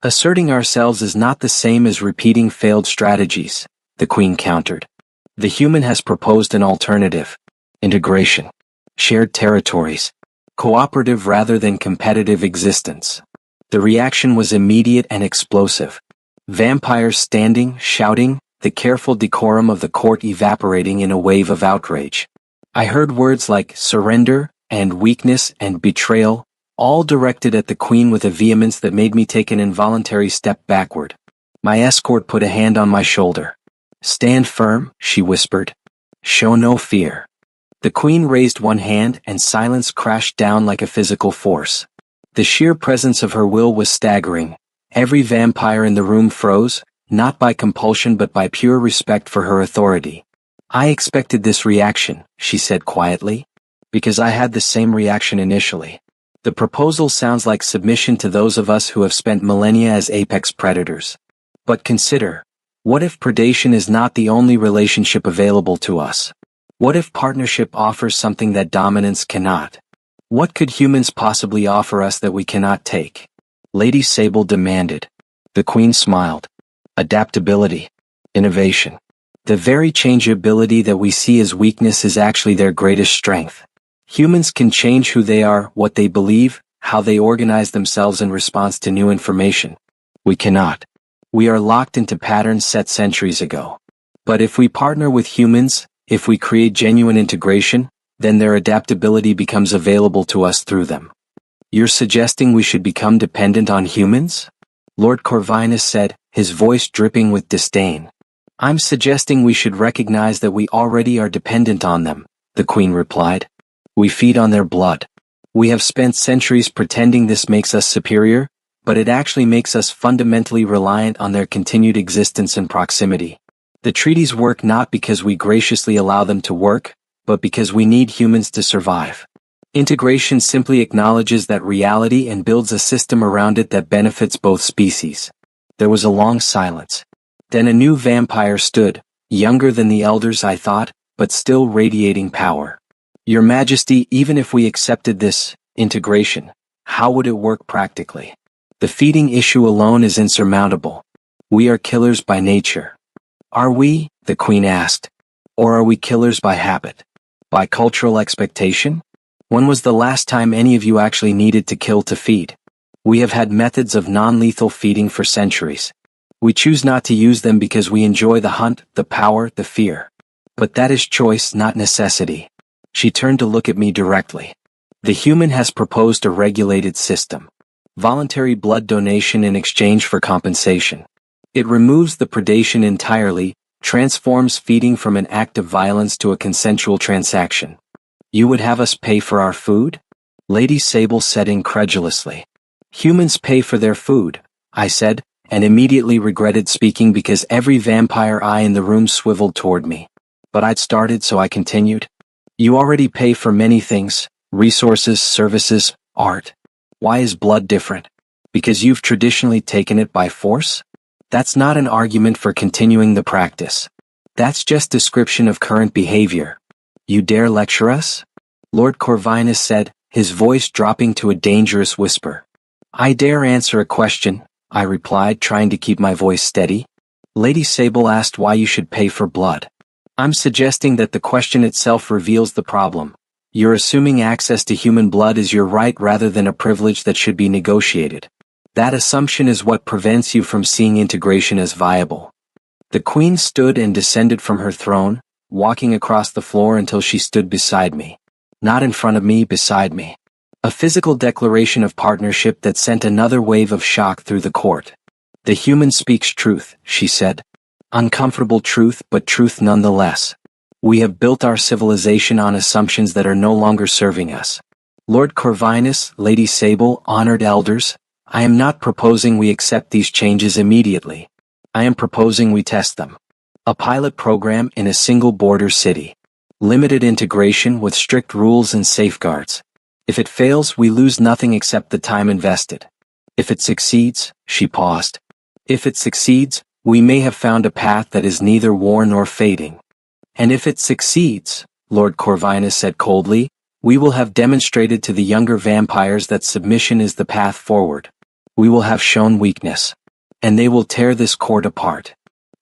Asserting ourselves is not the same as repeating failed strategies, the Queen countered. The human has proposed an alternative. Integration. Shared territories. Cooperative rather than competitive existence. The reaction was immediate and explosive. Vampires standing, shouting, the careful decorum of the court evaporating in a wave of outrage. I heard words like surrender, and weakness, and betrayal, all directed at the Queen with a vehemence that made me take an involuntary step backward. My escort put a hand on my shoulder. "Stand firm," she whispered. "Show no fear." The Queen raised one hand and silence crashed down like a physical force. The sheer presence of her will was staggering. Every vampire in the room froze, not by compulsion but by pure respect for her authority. "I expected this reaction," she said quietly, "because I had the same reaction initially. The proposal sounds like submission to those of us who have spent millennia as apex predators. But consider, what if predation is not the only relationship available to us? What if partnership offers something that dominance cannot? What could humans possibly offer us that we cannot take?" Lady Sable demanded. The Queen smiled. "Adaptability. Innovation. The very changeability that we see as weakness is actually their greatest strength. Humans can change who they are, what they believe, how they organize themselves in response to new information. We cannot. We are locked into patterns set centuries ago. But if we partner with humans, if we create genuine integration, then their adaptability becomes available to us through them." "You're suggesting we should become dependent on humans?" Lord Corvinus said, his voice dripping with disdain. "I'm suggesting we should recognize that we already are dependent on them," the Queen replied. "We feed on their blood. We have spent centuries pretending this makes us superior, but it actually makes us fundamentally reliant on their continued existence and proximity. The treaties work not because we graciously allow them to work, but because we need humans to survive. Integration simply acknowledges that reality and builds a system around it that benefits both species." There was a long silence. Then a new vampire stood, younger than the elders I thought, but still radiating power. "Your Majesty, even if we accepted this integration, how would it work practically? The feeding issue alone is insurmountable. We are killers by nature." "Are we?" the Queen asked. "Or are we killers by habit? By cultural expectation? When was the last time any of you actually needed to kill to feed? We have had methods of non-lethal feeding for centuries. We choose not to use them because we enjoy the hunt, the power, the fear. But that is choice, not necessity." She turned to look at me directly. "The human has proposed a regulated system. Voluntary blood donation in exchange for compensation. It removes the predation entirely, transforms feeding from an act of violence to a consensual transaction. You would have us pay for our food?" Lady Sable said incredulously. "Humans pay for their food," I said, and immediately regretted speaking because every vampire eye in the room swiveled toward me. But I'd started, so I continued. "You already pay for many things, resources, services, art. Why is blood different? Because you've traditionally taken it by force? That's not an argument for continuing the practice. That's just description of current behavior. You dare lecture us?" Lord Corvinus said, his voice dropping to a dangerous whisper. "I dare answer a question," I replied, trying to keep my voice steady. Lady Sable asked why you should pay for blood. I'm suggesting that the question itself reveals the problem. You're assuming access to human blood is your right rather than a privilege that should be negotiated. That assumption is what prevents you from seeing integration as viable. The Queen stood and descended from her throne, walking across the floor until she stood beside me. Not in front of me, beside me. A physical declaration of partnership that sent another wave of shock through the court. "The human speaks truth," she said. "Uncomfortable truth, but truth nonetheless. We have built our civilization on assumptions that are no longer serving us. Lord Corvinus, Lady Sable, honored elders, I am not proposing we accept these changes immediately. I am proposing we test them. A pilot program in a single border city. Limited integration with strict rules and safeguards. If it fails, we lose nothing except the time invested. If it succeeds," she paused. "If it succeeds, we may have found a path that is neither war nor fading. And if it succeeds," Lord Corvinus said coldly, "we will have demonstrated to the younger vampires that submission is the path forward. We will have shown weakness. And they will tear this court apart.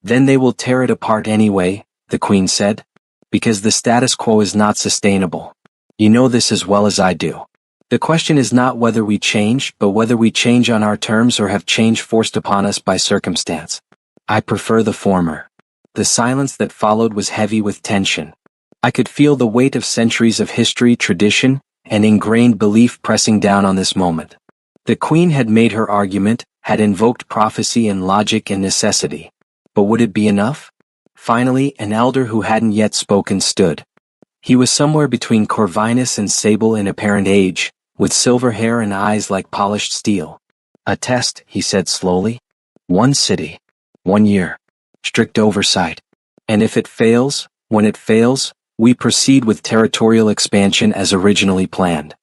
Then they will tear it apart anyway, the Queen said. Because the status quo is not sustainable. You know this as well as I do. The question is not whether we change, but whether we change on our terms or have change forced upon us by circumstance. I prefer the former. The silence that followed was heavy with tension. I could feel the weight of centuries of history, tradition, and ingrained belief pressing down on this moment. The Queen had made her argument, had invoked prophecy and logic and necessity. But would it be enough? Finally, an elder who hadn't yet spoken stood. He was somewhere between Corvinus and Sable in apparent age, with silver hair and eyes like polished steel. A test, he said slowly. 1 city. 1 year. Strict oversight. And if it fails, when it fails, we proceed with territorial expansion as originally planned.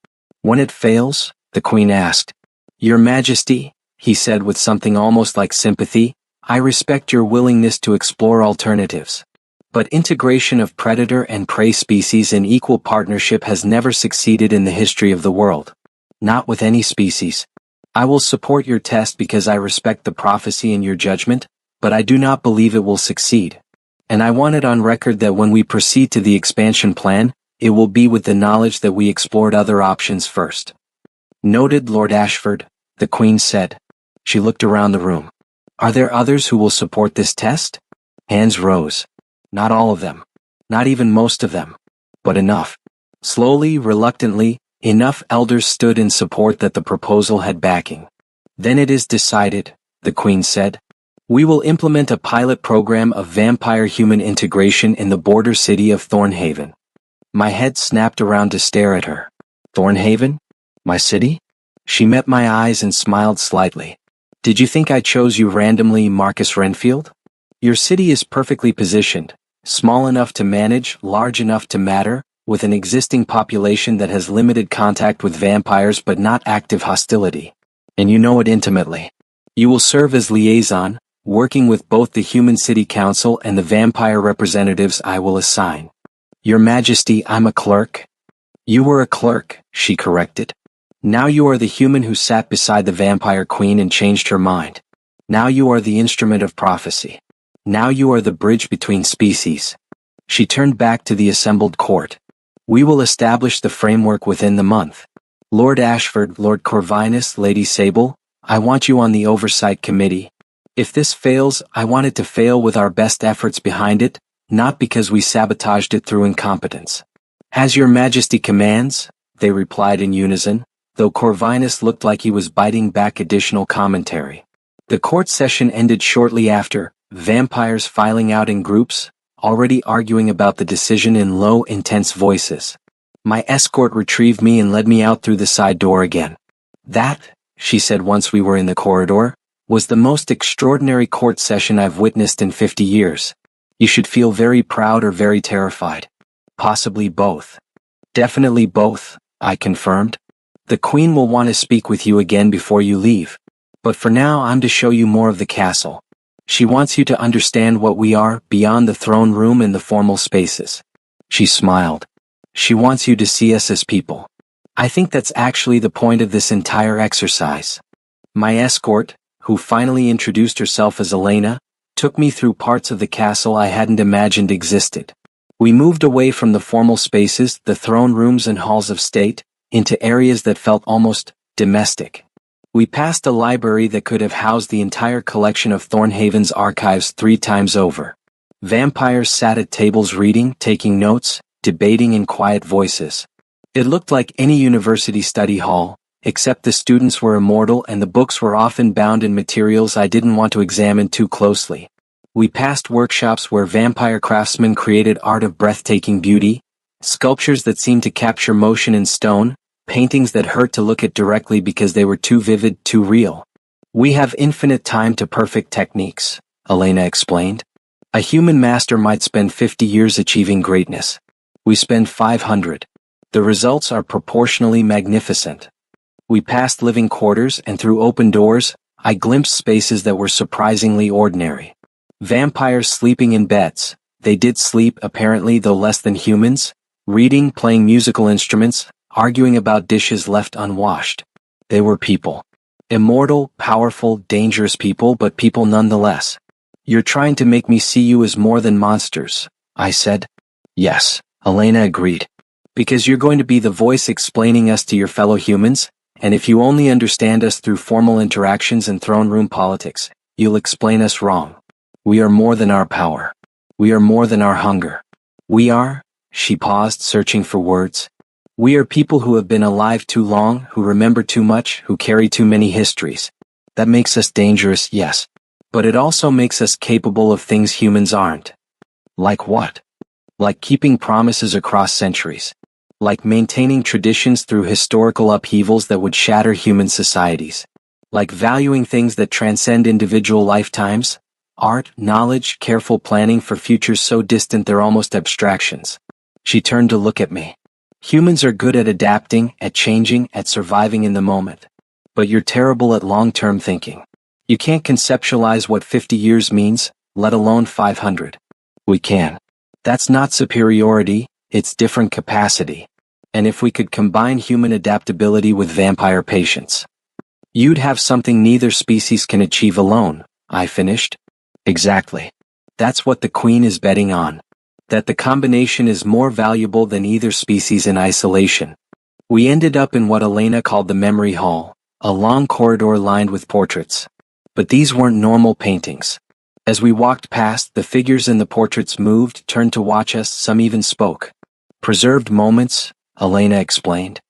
When it fails, the Queen asked. Your Majesty, he said with something almost like sympathy, I respect your willingness to explore alternatives. But integration of predator and prey species in equal partnership has never succeeded in the history of the world. Not with any species. I will support your test because I respect the prophecy and your judgment, but I do not believe it will succeed. And I want it on record that when we proceed to the expansion plan, it will be with the knowledge that we explored other options first. Noted, Lord Ashford, the Queen said. She looked around the room. Are there others who will support this test? Hands rose. Not all of them. Not even most of them. But enough. Slowly, reluctantly, enough elders stood in support that the proposal had backing. Then it is decided, the Queen said. We will implement a pilot program of vampire-human integration in the border city of Thornhaven. My head snapped around to stare at her. Thornhaven? My city? She met my eyes and smiled slightly. Did you think I chose you randomly, Marcus Renfield? Your city is perfectly positioned, small enough to manage, large enough to matter, with an existing population that has limited contact with vampires but not active hostility. And you know it intimately. You will serve as liaison, working with both the human city council and the vampire representatives I will assign. Your Majesty, I'm a clerk. You were a clerk, she corrected. Now you are the human who sat beside the vampire queen and changed her mind. Now you are the instrument of prophecy. Now you are the bridge between species. She turned back to the assembled court. We will establish the framework within the month. Lord Ashford, Lord Corvinus, Lady Sable, I want you on the oversight committee. If this fails, I want it to fail with our best efforts behind it, not because we sabotaged it through incompetence. As Your Majesty commands, they replied in unison, though Corvinus looked like he was biting back additional commentary. The court session ended shortly after, vampires filing out in groups, already arguing about the decision in low, intense voices. My escort retrieved me and led me out through the side door again. That, she said once we were in the corridor, was the most extraordinary court session I've witnessed in 50 years. You should feel very proud or very terrified. Possibly both. Definitely both, I confirmed. The Queen will want to speak with you again before you leave. But for now I'm to show you more of the castle. She wants you to understand what we are beyond the throne room and the formal spaces. She smiled. She wants you to see us as people. I think that's actually the point of this entire exercise. My escort, who finally introduced herself as Elena, took me through parts of the castle I hadn't imagined existed. We moved away from the formal spaces, the throne rooms and halls of state, into areas that felt almost domestic. We passed a library that could have housed the entire collection of Thornhaven's archives 3 times over. Vampires sat at tables reading, taking notes, debating in quiet voices. It looked like any university study hall, except the students were immortal and the books were often bound in materials I didn't want to examine too closely. We passed workshops where vampire craftsmen created art of breathtaking beauty, sculptures that seemed to capture motion in stone, paintings that hurt to look at directly because they were too vivid, too real. We have infinite time to perfect techniques, Elena explained. A human master might spend 50 years achieving greatness. We spend 500. The results are proportionally magnificent. We passed living quarters and through open doors, I glimpsed spaces that were surprisingly ordinary. Vampires sleeping in beds. They did sleep apparently, though less than humans, reading, playing musical instruments, arguing about dishes left unwashed. They were people. Immortal, powerful, dangerous people, but people nonetheless. You're trying to make me see you as more than monsters, I said. Yes, Elena agreed. Because you're going to be the voice explaining us to your fellow humans, and if you only understand us through formal interactions and throne room politics, you'll explain us wrong. We are more than our power. We are more than our hunger. We are, she paused, searching for words. We are people who have been alive too long, who remember too much, who carry too many histories. That makes us dangerous, yes. But it also makes us capable of things humans aren't. Like what? Like keeping promises across centuries. Like maintaining traditions through historical upheavals that would shatter human societies. Like valuing things that transcend individual lifetimes. Art, knowledge, careful planning for futures so distant they're almost abstractions. She turned to look at me. Humans are good at adapting, at changing, at surviving in the moment. But you're terrible at long-term thinking. You can't conceptualize what 50 years means, let alone 500. We can. That's not superiority, it's different capacity. And if we could combine human adaptability with vampire patience, you'd have something neither species can achieve alone, I finished. Exactly. That's what the Queen is betting on. That the combination is more valuable than either species in isolation. We ended up in what Elena called the memory hall, a long corridor lined with portraits. But these weren't normal paintings. As we walked past, the figures in the portraits moved, turned to watch us, some even spoke. Preserved moments, Elena explained.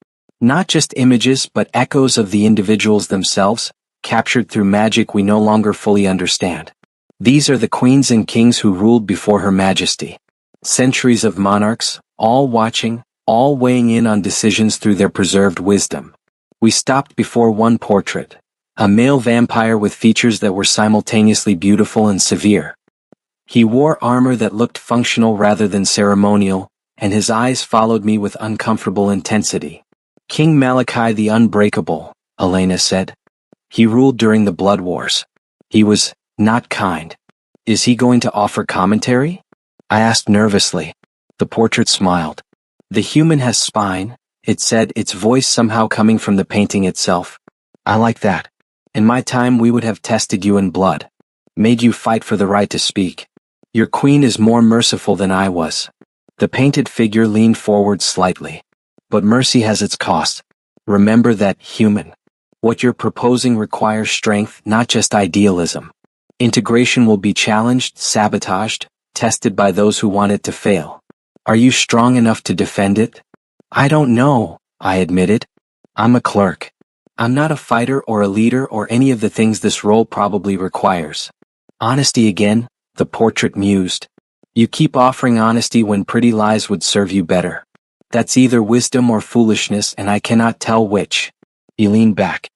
Not just images but echoes of the individuals themselves, captured through magic we no longer fully understand. These are the queens and kings who ruled before Her Majesty. Centuries of monarchs, all watching, all weighing in on decisions through their preserved wisdom. We stopped before one portrait, a male vampire with features that were simultaneously beautiful and severe. He wore armor that looked functional rather than ceremonial, and his eyes followed me with uncomfortable intensity. King Malachi the Unbreakable, Elena said. He ruled during the Blood Wars. He was not kind. Is he going to offer commentary? I asked nervously. The portrait smiled. The human has spine, it said, its voice somehow coming from the painting itself. I like that. In my time we would have tested you in blood. Made you fight for the right to speak. Your queen is more merciful than I was. The painted figure leaned forward slightly. But mercy has its cost. Remember that, human. What you're proposing requires strength, not just idealism. Integration will be challenged, sabotaged, tested by those who want it to fail. Are you strong enough to defend it? I don't know, I admitted. I'm a clerk. I'm not a fighter or a leader or any of the things this role probably requires. Honesty again, the portrait mused. You keep offering honesty when pretty lies would serve you better. That's either wisdom or foolishness and I cannot tell which. He leaned back.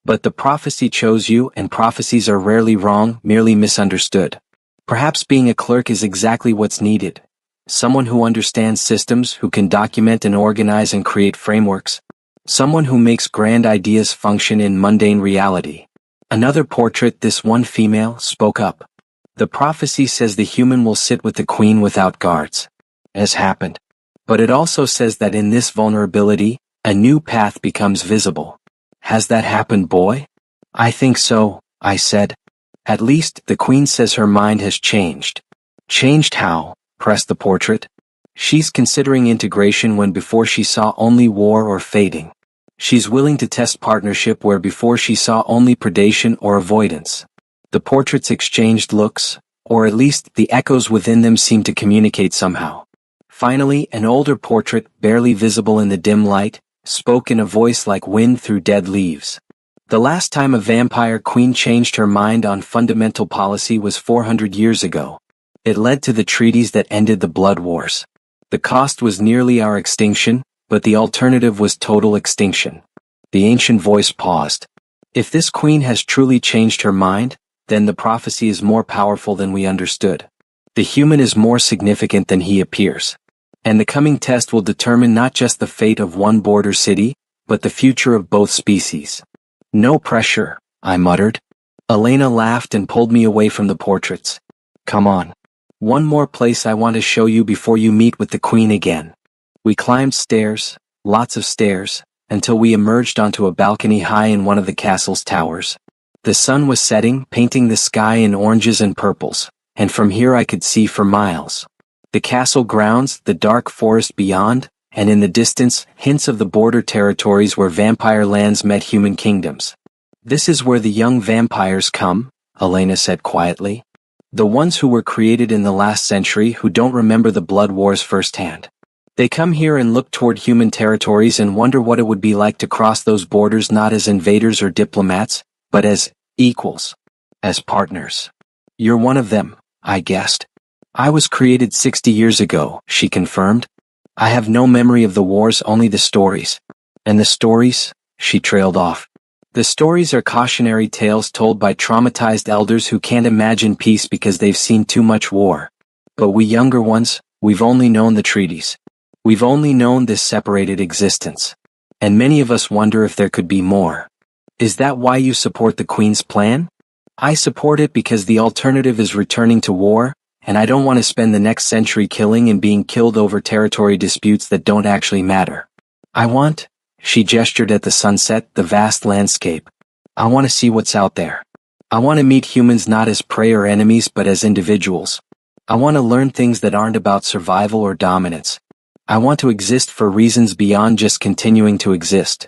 But the prophecy chose you and prophecies are rarely wrong, merely misunderstood. Perhaps being a clerk is exactly what's needed. Someone who understands systems, who can document and organize and create frameworks. Someone who makes grand ideas function in mundane reality. Another portrait, this one female, spoke up. The prophecy says the human will sit with the queen without guards. As happened. But it also says that in this vulnerability, a new path becomes visible. Has that happened, boy? I think so, I said. At least, the queen says her mind has changed. Changed how? Pressed the portrait. She's considering integration when before she saw only war or fading. She's willing to test partnership where before she saw only predation or avoidance. The portraits exchanged looks, or at least the echoes within them seemed to communicate somehow. Finally, an older portrait, barely visible in the dim light, spoke in a voice like wind through dead leaves. The last time a vampire queen changed her mind on fundamental policy was 400 years ago. It led to the treaties that ended the Blood Wars. The cost was nearly our extinction, but the alternative was total extinction. The ancient voice paused. If this queen has truly changed her mind, then the prophecy is more powerful than we understood. The human is more significant than he appears. And the coming test will determine not just the fate of one border city, but the future of both species. No pressure, I muttered. Elena laughed and pulled me away from the portraits. Come on. One more place I want to show you before you meet with the queen again. We climbed stairs, lots of stairs, until we emerged onto a balcony high in one of the castle's towers. The sun was setting, painting the sky in oranges and purples, and from here I could see for miles. The castle grounds, the dark forest beyond, and in the distance, hints of the border territories where vampire lands met human kingdoms. "This is where the young vampires come," Elena said quietly. "The ones who were created in the last century who don't remember the blood wars firsthand. They come here and look toward human territories and wonder what it would be like to cross those borders not as invaders or diplomats, but as equals. As partners." "You're one of them," I guessed. "I was created 60 years ago," she confirmed. "I have no memory of the wars, only the stories." "And the stories?" she trailed off. "The stories are cautionary tales told by traumatized elders who can't imagine peace because they've seen too much war. But we younger ones, we've only known the treaties. We've only known this separated existence. And many of us wonder if there could be more." "Is that why you support the Queen's plan?" "I support it because the alternative is returning to war, and I don't want to spend the next century killing and being killed over territory disputes that don't actually matter. I want," she gestured at the sunset, the vast landscape. "I want to see what's out there. I want to meet humans not as prey or enemies but as individuals. I want to learn things that aren't about survival or dominance. I want to exist for reasons beyond just continuing to exist."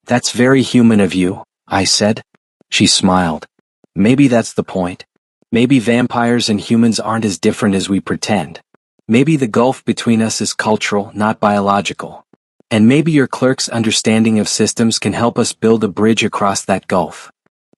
"That's very human of you," I said. She smiled. "Maybe that's the point. Maybe vampires and humans aren't as different as we pretend. Maybe the gulf between us is cultural, not biological. And maybe your clerk's understanding of systems can help us build a bridge across that gulf."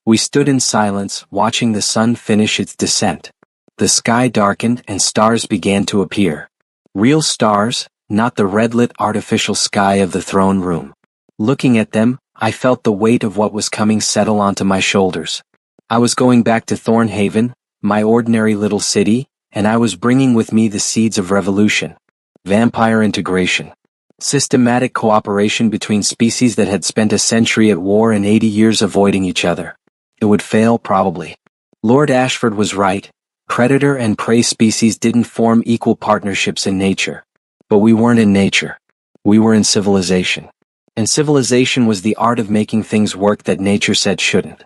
We stood in silence, watching the sun finish its descent. The sky darkened and stars began to appear. Real stars, not the red-lit artificial sky of the throne room. Looking at them, I felt the weight of what was coming settle onto my shoulders. I was going back to Thornhaven, my ordinary little city, and I was bringing with me the seeds of revolution. Vampire integration. Systematic cooperation between species that had spent a century at war and 80 years avoiding each other. It would fail, probably. Lord Ashford was right. Predator and prey species didn't form equal partnerships in nature. But we weren't in nature. We were in civilization. And civilization was the art of making things work that nature said shouldn't.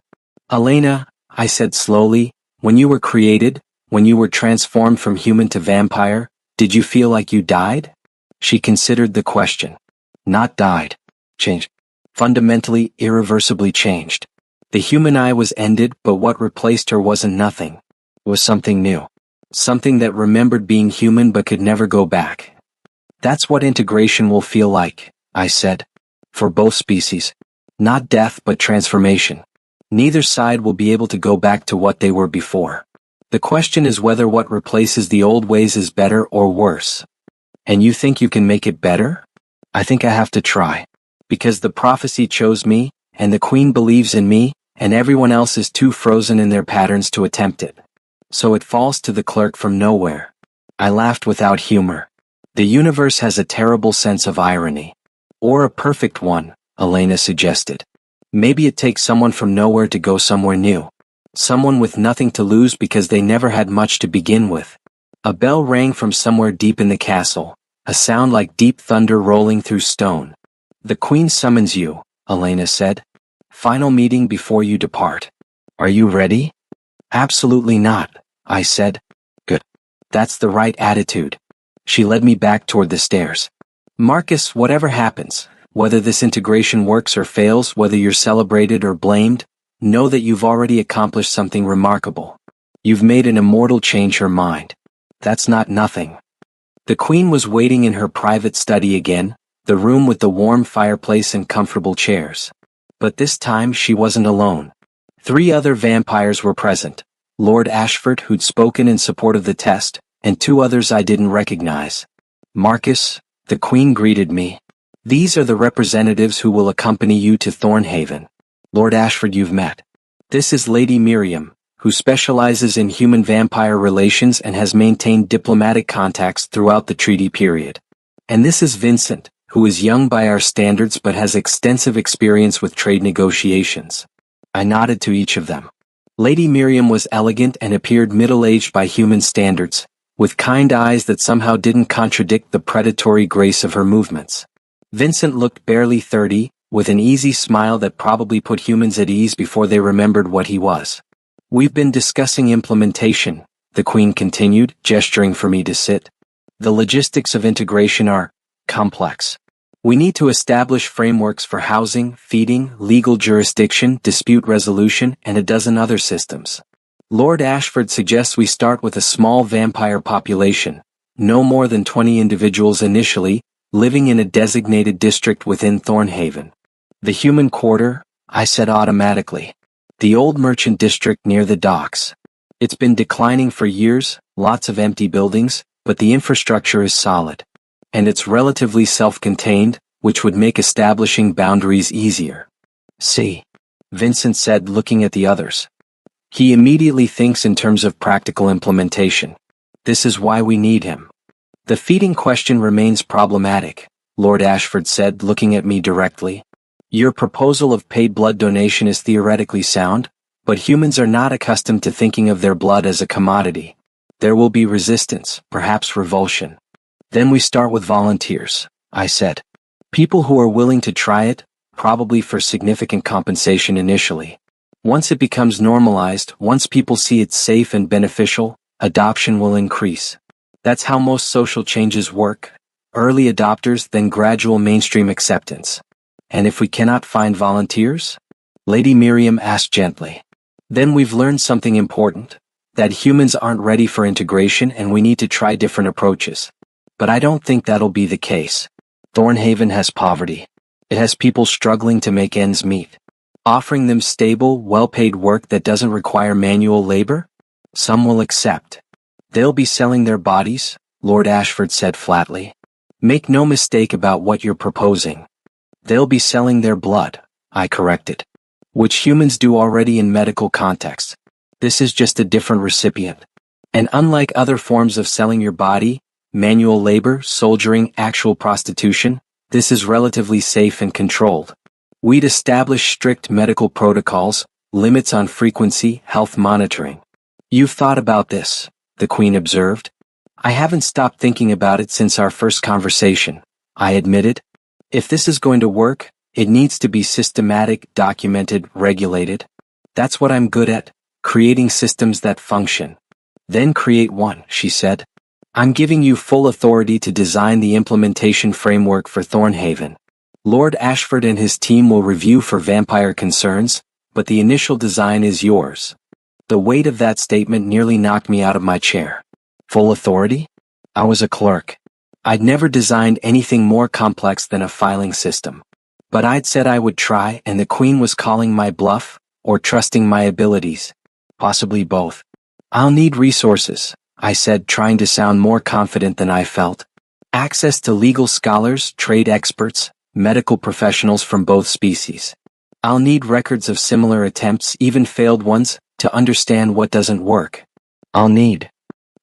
"Elena," I said slowly, "when you were created, when you were transformed from human to vampire, did you feel like you died?" She considered the question. "Not died. Changed. Fundamentally, irreversibly changed. The human I was ended, but what replaced her wasn't nothing. It was something new. Something that remembered being human but could never go back. That's what integration will feel like," I said. "For both species. Not death but transformation. Neither side will be able to go back to what they were before. The question is whether what replaces the old ways is better or worse." "And you think you can make it better?" "I think I have to try. Because the prophecy chose me, and the Queen believes in me, and everyone else is too frozen in their patterns to attempt it. So it falls to the clerk from nowhere." I laughed without humor. "The universe has a terrible sense of irony." "Or a perfect one," Elena suggested. "Maybe it takes someone from nowhere to go somewhere new. Someone with nothing to lose because they never had much to begin with." A bell rang from somewhere deep in the castle, a sound like deep thunder rolling through stone. "The Queen summons you," Elena said. "Final meeting before you depart. Are you ready?" "Absolutely not," I said. "Good. That's the right attitude." She led me back toward the stairs. "Marcus, whatever happens, whether this integration works or fails, whether you're celebrated or blamed, know that you've already accomplished something remarkable. You've made an immortal change her mind. That's not nothing." The Queen was waiting in her private study again, the room with the warm fireplace and comfortable chairs. But this time she wasn't alone. 3 other vampires were present. Lord Ashford, who'd spoken in support of the test, and 2 others I didn't recognize. "Marcus," the Queen greeted me. "These are the representatives who will accompany you to Thornhaven. Lord Ashford you've met. This is Lady Miriam, who specializes in human-vampire relations and has maintained diplomatic contacts throughout the treaty period. And this is Vincent, who is young by our standards but has extensive experience with trade negotiations." I nodded to each of them. Lady Miriam was elegant and appeared middle-aged by human standards, with kind eyes that somehow didn't contradict the predatory grace of her movements. Vincent looked barely 30, with an easy smile that probably put humans at ease before they remembered what he was. We've been discussing implementation, the Queen continued, gesturing for me to sit. The logistics of integration are complex. We need to establish frameworks for housing, feeding, legal jurisdiction, dispute resolution, and a dozen other systems. Lord Ashford suggests we start with a small vampire population, no more than 20 individuals initially, living in a designated district within Thornhaven. The human quarter, I said automatically. The old merchant district near the docks. It's been declining for years, lots of empty buildings, but the infrastructure is solid. And it's relatively self-contained, which would make establishing boundaries easier. See, Vincent said, looking at the others. He immediately thinks in terms of practical implementation. This is why we need him. The feeding question remains problematic, Lord Ashford said, looking at me directly. Your proposal of paid blood donation is theoretically sound, but humans are not accustomed to thinking of their blood as a commodity. There will be resistance, perhaps revulsion. Then we start with volunteers, I said. People who are willing to try it, probably for significant compensation initially. Once it becomes normalized, once people see it's safe and beneficial, adoption will increase. That's how most social changes work. Early adopters, then gradual mainstream acceptance. And if we cannot find volunteers? Lady Miriam asked gently. Then we've learned something important, that humans aren't ready for integration and we need to try different approaches. But I don't think that'll be the case. Thornhaven has poverty. It has people struggling to make ends meet. Offering them stable, well-paid work that doesn't require manual labor? Some will accept. They'll be selling their bodies, Lord Ashford said flatly. Make no mistake about what you're proposing. They'll be selling their blood, I corrected. Which humans do already in medical contexts. This is just a different recipient. And unlike other forms of selling your body, manual labor, soldiering, actual prostitution, this is relatively safe and controlled. We'd establish strict medical protocols, limits on frequency, health monitoring. You've thought about this, the Queen observed. I haven't stopped thinking about it since our first conversation, I admitted. If this is going to work, it needs to be systematic, documented, regulated. That's what I'm good at, creating systems that function. Then create one, she said. I'm giving you full authority to design the implementation framework for Thornhaven. Lord Ashford and his team will review for vampire concerns, but the initial design is yours. The weight of that statement nearly knocked me out of my chair. Full authority? I was a clerk. I'd never designed anything more complex than a filing system. But I'd said I would try, and the Queen was calling my bluff, or trusting my abilities. Possibly both. I'll need resources, I said, trying to sound more confident than I felt. Access to legal scholars, trade experts, medical professionals from both species. I'll need records of similar attempts, even failed ones, to understand what doesn't work.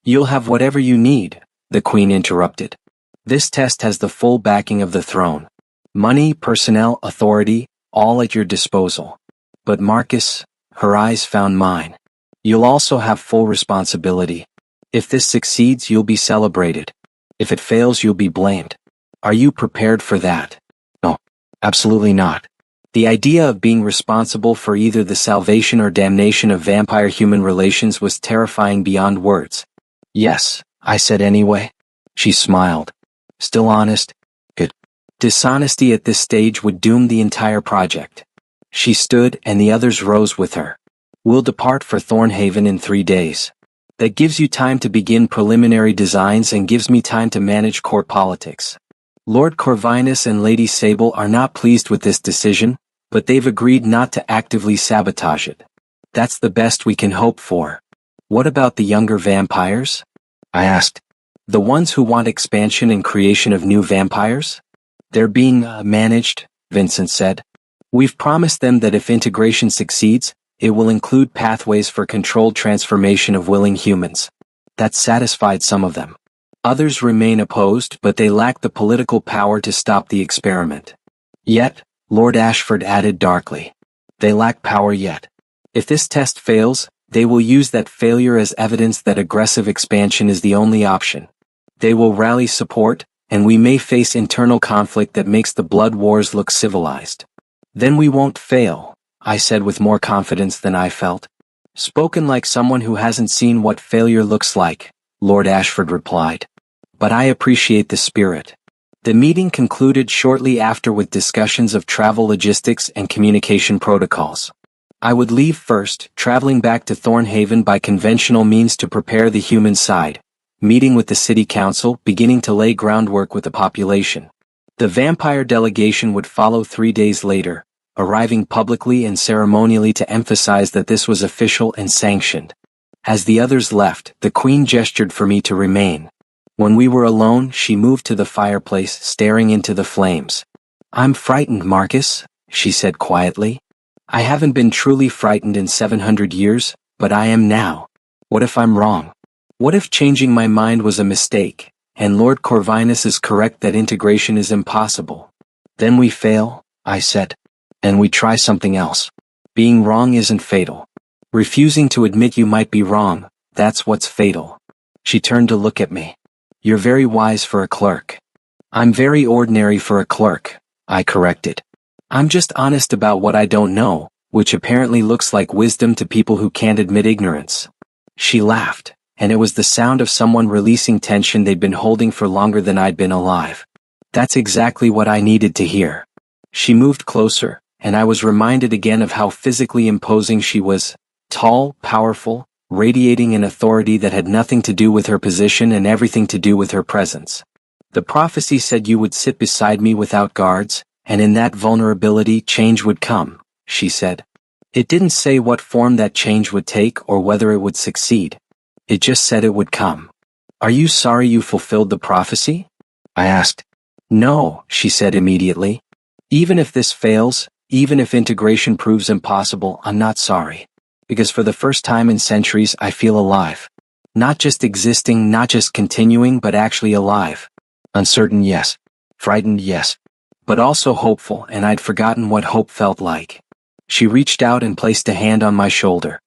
You'll have whatever you need, the Queen interrupted. This test has the full backing of the throne. Money, personnel, authority, all at your disposal. But Marcus, her eyes found mine. You'll also have full responsibility. If this succeeds, you'll be celebrated. If it fails, you'll be blamed. Are you prepared for that? No, absolutely not. The idea of being responsible for either the salvation or damnation of vampire-human relations was terrifying beyond words. Yes, I said anyway. She smiled. Still honest? Good. Dishonesty at this stage would doom the entire project. She stood, and the others rose with her. We'll depart for Thornhaven in 3 days. That gives you time to begin preliminary designs and gives me time to manage court politics. Lord Corvinus and Lady Sable are not pleased with this decision, but they've agreed not to actively sabotage it. That's the best we can hope for. What about the younger vampires? I asked. The ones who want expansion and creation of new vampires? They're being managed, Vincent said. We've promised them that if integration succeeds, it will include pathways for controlled transformation of willing humans. That satisfied some of them. Others remain opposed, but they lack the political power to stop the experiment. Yet, Lord Ashford added darkly, they lack power yet. If this test fails, they will use that failure as evidence that aggressive expansion is the only option. They will rally support, and we may face internal conflict that makes the blood wars look civilized. Then we won't fail, I said with more confidence than I felt. Spoken like someone who hasn't seen what failure looks like, Lord Ashford replied. But I appreciate the spirit. The meeting concluded shortly after with discussions of travel logistics and communication protocols. I would leave first, traveling back to Thornhaven by conventional means to prepare the human side, meeting with the city council, beginning to lay groundwork with the population. The vampire delegation would follow 3 days later, arriving publicly and ceremonially to emphasize that this was official and sanctioned. As the others left, the Queen gestured for me to remain. When we were alone, she moved to the fireplace, staring into the flames. "I'm frightened, Marcus," she said quietly. "I haven't been truly frightened in 700 years, but I am now. What if I'm wrong? What if changing my mind was a mistake, and Lord Corvinus is correct that integration is impossible? Then we fail," I said. "And we try something else. Being wrong isn't fatal. Refusing to admit you might be wrong, that's what's fatal." She turned to look at me. "You're very wise for a clerk." "I'm very ordinary for a clerk," I corrected. "I'm just honest about what I don't know, which apparently looks like wisdom to people who can't admit ignorance." She laughed, and it was the sound of someone releasing tension they'd been holding for longer than I'd been alive. That's exactly what I needed to hear. She moved closer, and I was reminded again of how physically imposing she was. Tall, powerful, radiating an authority that had nothing to do with her position and everything to do with her presence. "The prophecy said you would sit beside me without guards, and in that vulnerability change would come," she said. "It didn't say what form that change would take or whether it would succeed. It just said it would come. Are you sorry you fulfilled the prophecy?" I asked. "No," she said immediately. "Even if this fails, even if integration proves impossible, I'm not sorry. Because for the first time in centuries I feel alive. Not just existing, not just continuing, but actually alive. Uncertain, yes. Frightened, yes. But also hopeful, and I'd forgotten what hope felt like." She reached out and placed a hand on my shoulder.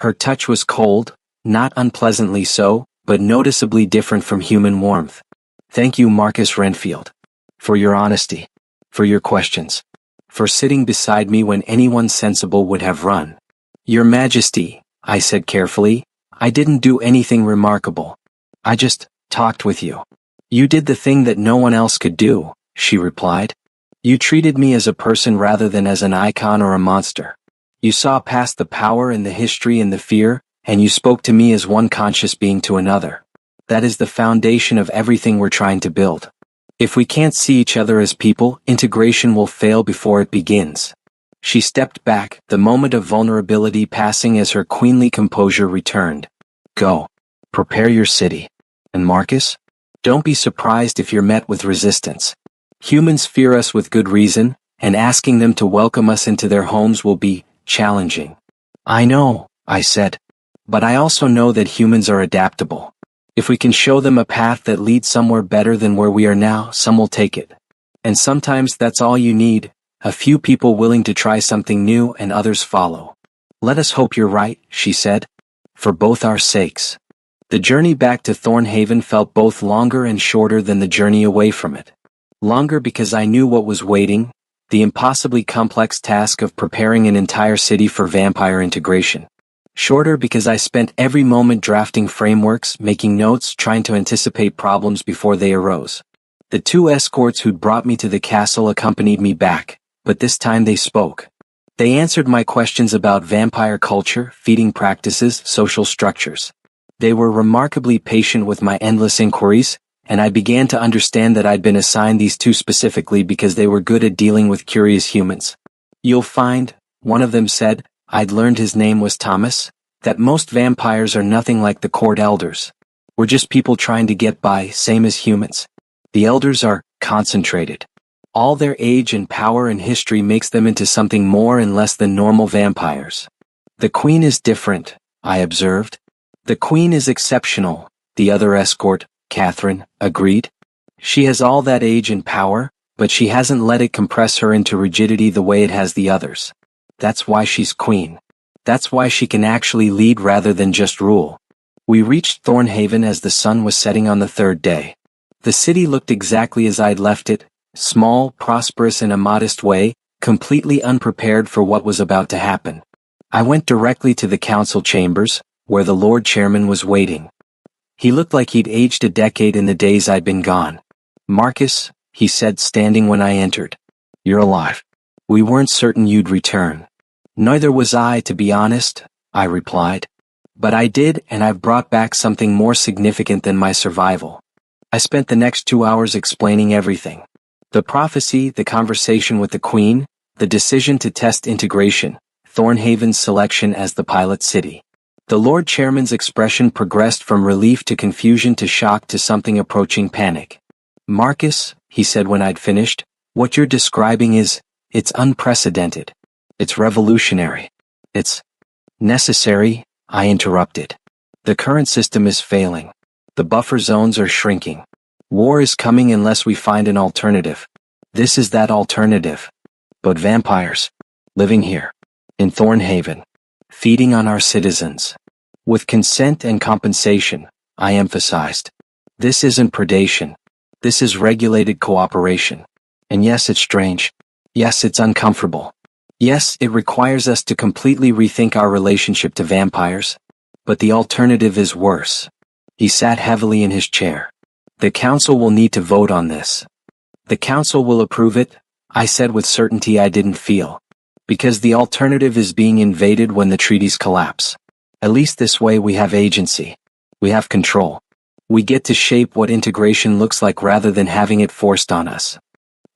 Her touch was cold, not unpleasantly so, but noticeably different from human warmth. "Thank you, Marcus Renfield. For your honesty. For your questions. For sitting beside me when anyone sensible would have run." "Your Majesty," I said carefully, "I didn't do anything remarkable. I just talked with you." "You did the thing that no one else could do," she replied. "You treated me as a person rather than as an icon or a monster. You saw past the power and the history and the fear, and you spoke to me as one conscious being to another. That is the foundation of everything we're trying to build. If we can't see each other as people, integration will fail before it begins." She stepped back, the moment of vulnerability passing as her queenly composure returned. "Go. Prepare your city. And Marcus? Don't be surprised if you're met with resistance. Humans fear us with good reason, and asking them to welcome us into their homes will be challenging." "I know," I said. "But I also know that humans are adaptable. If we can show them a path that leads somewhere better than where we are now, some will take it. And sometimes that's all you need. A few people willing to try something new and others follow. Let us hope you're right," she said. "For both our sakes." The journey back to Thornhaven felt both longer and shorter than the journey away from it. Longer because I knew what was waiting, the impossibly complex task of preparing an entire city for vampire integration. Shorter because I spent every moment drafting frameworks, making notes, trying to anticipate problems before they arose. The 2 escorts who'd brought me to the castle accompanied me back. But this time they spoke. They answered my questions about vampire culture, feeding practices, social structures. They were remarkably patient with my endless inquiries, and I began to understand that I'd been assigned these 2 specifically because they were good at dealing with curious humans. "You'll find," one of them said, I'd learned his name was Thomas, "that most vampires are nothing like the court elders. We're just people trying to get by, same as humans. The elders are concentrated. All their age and power and history makes them into something more and less than normal vampires. The Queen is different," I observed. "The Queen is exceptional," the other escort, Catherine, agreed. "She has all that age and power, but she hasn't let it compress her into rigidity the way it has the others. That's why she's Queen. That's why she can actually lead rather than just rule." We reached Thornhaven as the sun was setting on the 3rd day. The city looked exactly as I'd left it. Small, prosperous in a modest way, completely unprepared for what was about to happen. I went directly to the council chambers, where the Lord Chairman was waiting. He looked like he'd aged a decade in the days I'd been gone. "Marcus," he said, standing when I entered. "You're alive. We weren't certain you'd return." "Neither was I, to be honest," I replied. "But I did, and I've brought back something more significant than my survival." I spent the next 2 hours explaining everything. The prophecy, the conversation with the Queen, the decision to test integration, Thornhaven's selection as the pilot city. The Lord Chairman's expression progressed from relief to confusion to shock to something approaching panic. "Marcus," he said when I'd finished, "what you're describing it's unprecedented. It's revolutionary. It's necessary," I interrupted. "The current system is failing. The buffer zones are shrinking. War is coming unless we find an alternative. This is that alternative. But vampires, living here, in Thornhaven, feeding on our citizens. With consent and compensation," I emphasized. "This isn't predation. This is regulated cooperation. And yes, it's strange. Yes, it's uncomfortable. Yes, it requires us to completely rethink our relationship to vampires. But the alternative is worse." He sat heavily in his chair. "The council will need to vote on this." "The council will approve it," I said with certainty I didn't feel. "Because the alternative is being invaded when the treaties collapse. At least this way we have agency. We have control. We get to shape what integration looks like rather than having it forced on us."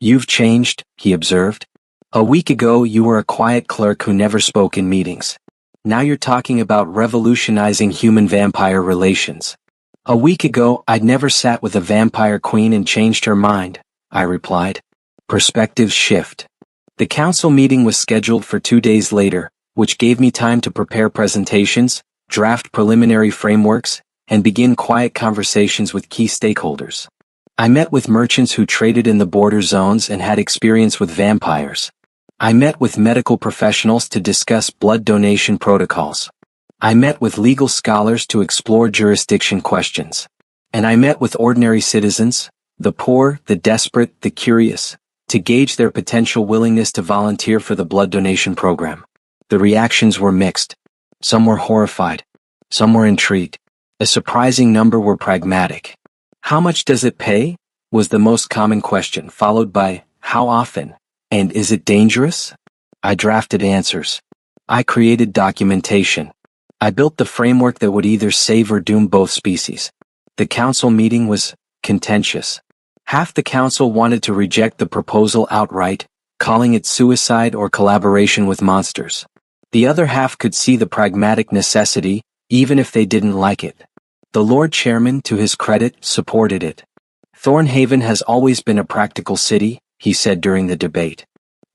"You've changed," he observed. "A week ago you were a quiet clerk who never spoke in meetings. Now you're talking about revolutionizing human-vampire relations." "A week ago I'd never sat with a vampire queen and changed her mind," I replied. Perspectives shift. The council meeting was scheduled for 2 days later, which gave me time to prepare presentations, draft preliminary frameworks, and begin quiet conversations with key stakeholders. I met with merchants who traded in the border zones and had experience with vampires. I met with medical professionals to discuss blood donation protocols. I met with legal scholars to explore jurisdiction questions. And I met with ordinary citizens, the poor, the desperate, the curious, to gauge their potential willingness to volunteer for the blood donation program. The reactions were mixed. Some were horrified. Some were intrigued. A surprising number were pragmatic. "How much does it pay?" was the most common question, followed by, "How often?" and "Is it dangerous?" I drafted answers. I created documentation. I built the framework that would either save or doom both species. The council meeting was contentious. Half the council wanted to reject the proposal outright, calling it suicide or collaboration with monsters. The other half could see the pragmatic necessity, even if they didn't like it. The Lord Chairman, to his credit, supported it. "Thornhaven has always been a practical city," he said during the debate.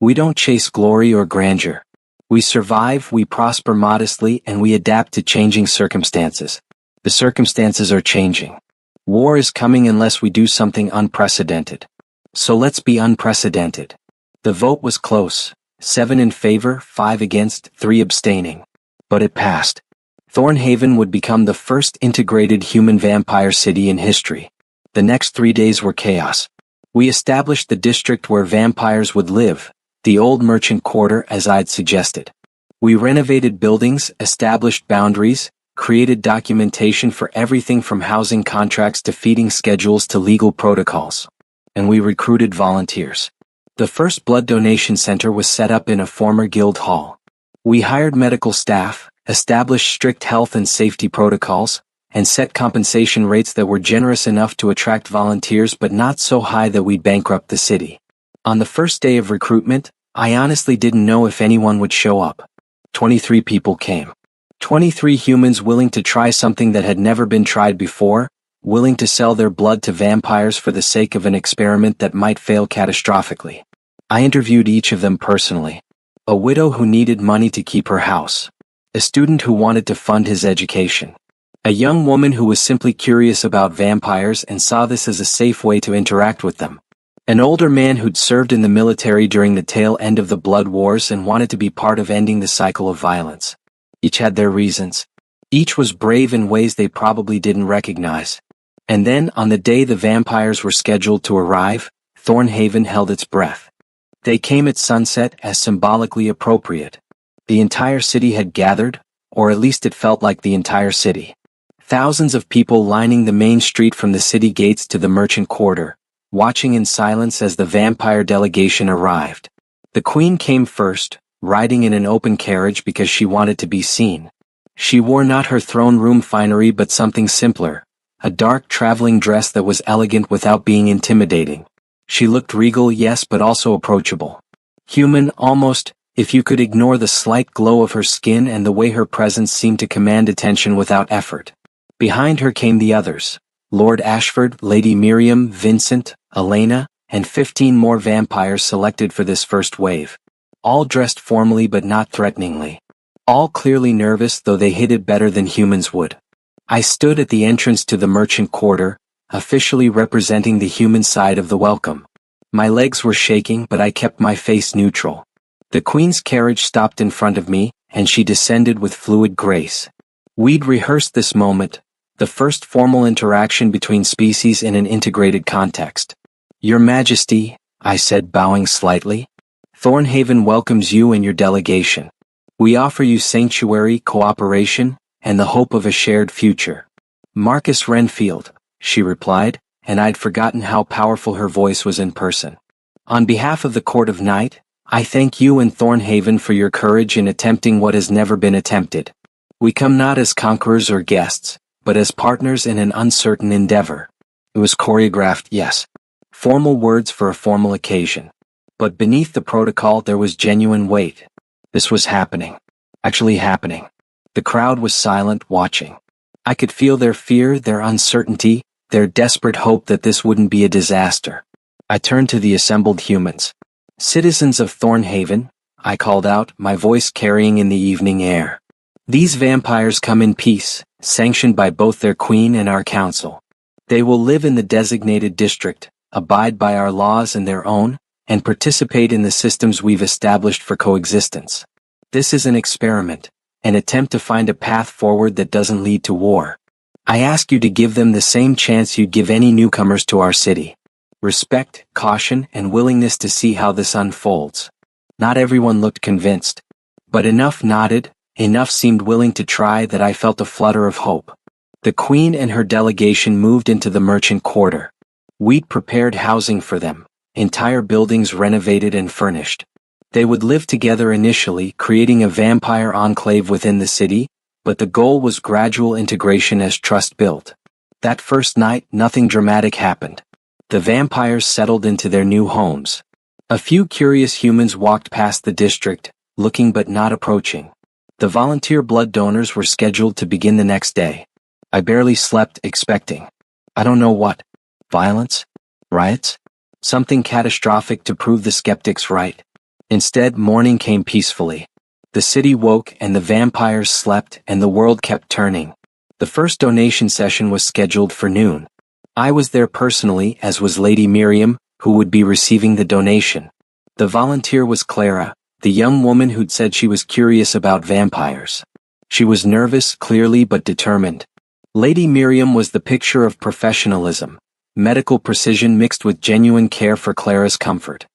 "We don't chase glory or grandeur. We survive, we prosper modestly, and we adapt to changing circumstances. The circumstances are changing. War is coming unless we do something unprecedented. So let's be unprecedented." The vote was close. 7 in favor, 5 against, 3 abstaining. But it passed. Thornhaven would become the first integrated human vampire city in history. The next 3 days were chaos. We established the district where vampires would live, the old merchant quarter as I'd suggested. We renovated buildings, established boundaries, created documentation for everything from housing contracts to feeding schedules to legal protocols. And we recruited volunteers. The first blood donation center was set up in a former guild hall. We hired medical staff, established strict health and safety protocols, and set compensation rates that were generous enough to attract volunteers but not so high that we'd bankrupt the city. On the first day of recruitment, I honestly didn't know if anyone would show up. 23 people came. 23 humans willing to try something that had never been tried before, willing to sell their blood to vampires for the sake of an experiment that might fail catastrophically. I interviewed each of them personally. A widow who needed money to keep her house. A student who wanted to fund his education. A young woman who was simply curious about vampires and saw this as a safe way to interact with them. An older man who'd served in the military during the tail end of the blood wars and wanted to be part of ending the cycle of violence. Each had their reasons. Each was brave in ways they probably didn't recognize. And then, on the day the vampires were scheduled to arrive, Thornhaven held its breath. They came at sunset as symbolically appropriate. The entire city had gathered, or at least it felt like the entire city. Thousands of people lining the main street from the city gates to the merchant quarter, watching in silence as the vampire delegation arrived. The queen came first, riding in an open carriage because she wanted to be seen. She wore not her throne room finery but something simpler, a dark traveling dress that was elegant without being intimidating. She looked regal, yes, but also approachable. Human, almost, if you could ignore the slight glow of her skin and the way her presence seemed to command attention without effort. Behind her came the others, Lord Ashford, Lady Miriam, Vincent, Elena, and 15 more vampires selected for this first wave. All dressed formally but not threateningly. All clearly nervous, though they hid it better than humans would. I stood at the entrance to the merchant quarter, officially representing the human side of the welcome. My legs were shaking, but I kept my face neutral. The queen's carriage stopped in front of me, and she descended with fluid grace. We'd rehearsed this moment, the first formal interaction between species in an integrated context. Your Majesty, I said, bowing slightly. Thornhaven welcomes you and your delegation. We offer you sanctuary, cooperation, and the hope of a shared future. Marcus Renfield, she replied, and I'd forgotten how powerful her voice was in person. On behalf of the Court of Night, I thank you and Thornhaven for your courage in attempting what has never been attempted. We come not as conquerors or guests, but as partners in an uncertain endeavor. It was choreographed, yes. Formal words for a formal occasion. But beneath the protocol there was genuine weight. This was happening. Actually happening. The crowd was silent, watching. I could feel their fear, their uncertainty, their desperate hope that this wouldn't be a disaster. I turned to the assembled humans. Citizens of Thornhaven, I called out, my voice carrying in the evening air. These vampires come in peace, sanctioned by both their queen and our council. They will live in the designated district, abide by our laws and their own, and participate in the systems we've established for coexistence. This is an experiment, an attempt to find a path forward that doesn't lead to war. I ask you to give them the same chance you'd give any newcomers to our city. Respect, caution, and willingness to see how this unfolds. Not everyone looked convinced, but enough nodded, enough seemed willing to try that I felt a flutter of hope. The Queen and her delegation moved into the merchant quarter. We'd prepared housing for them, entire buildings renovated and furnished. They would live together initially, creating a vampire enclave within the city, but the goal was gradual integration as trust built. That first night, nothing dramatic happened. The vampires settled into their new homes. A few curious humans walked past the district, looking but not approaching. The volunteer blood donors were scheduled to begin the next day. I barely slept, expecting. I don't know what. Violence? Riots? Something catastrophic to prove the skeptics right. Instead, morning came peacefully. The city woke and the vampires slept and the world kept turning. The first donation session was scheduled for noon. I was there personally, as was Lady Miriam, who would be receiving the donation. The volunteer was Clara, the young woman who'd said she was curious about vampires. She was nervous, clearly, but determined. Lady Miriam was the picture of professionalism, medical precision mixed with genuine care for Clara's comfort.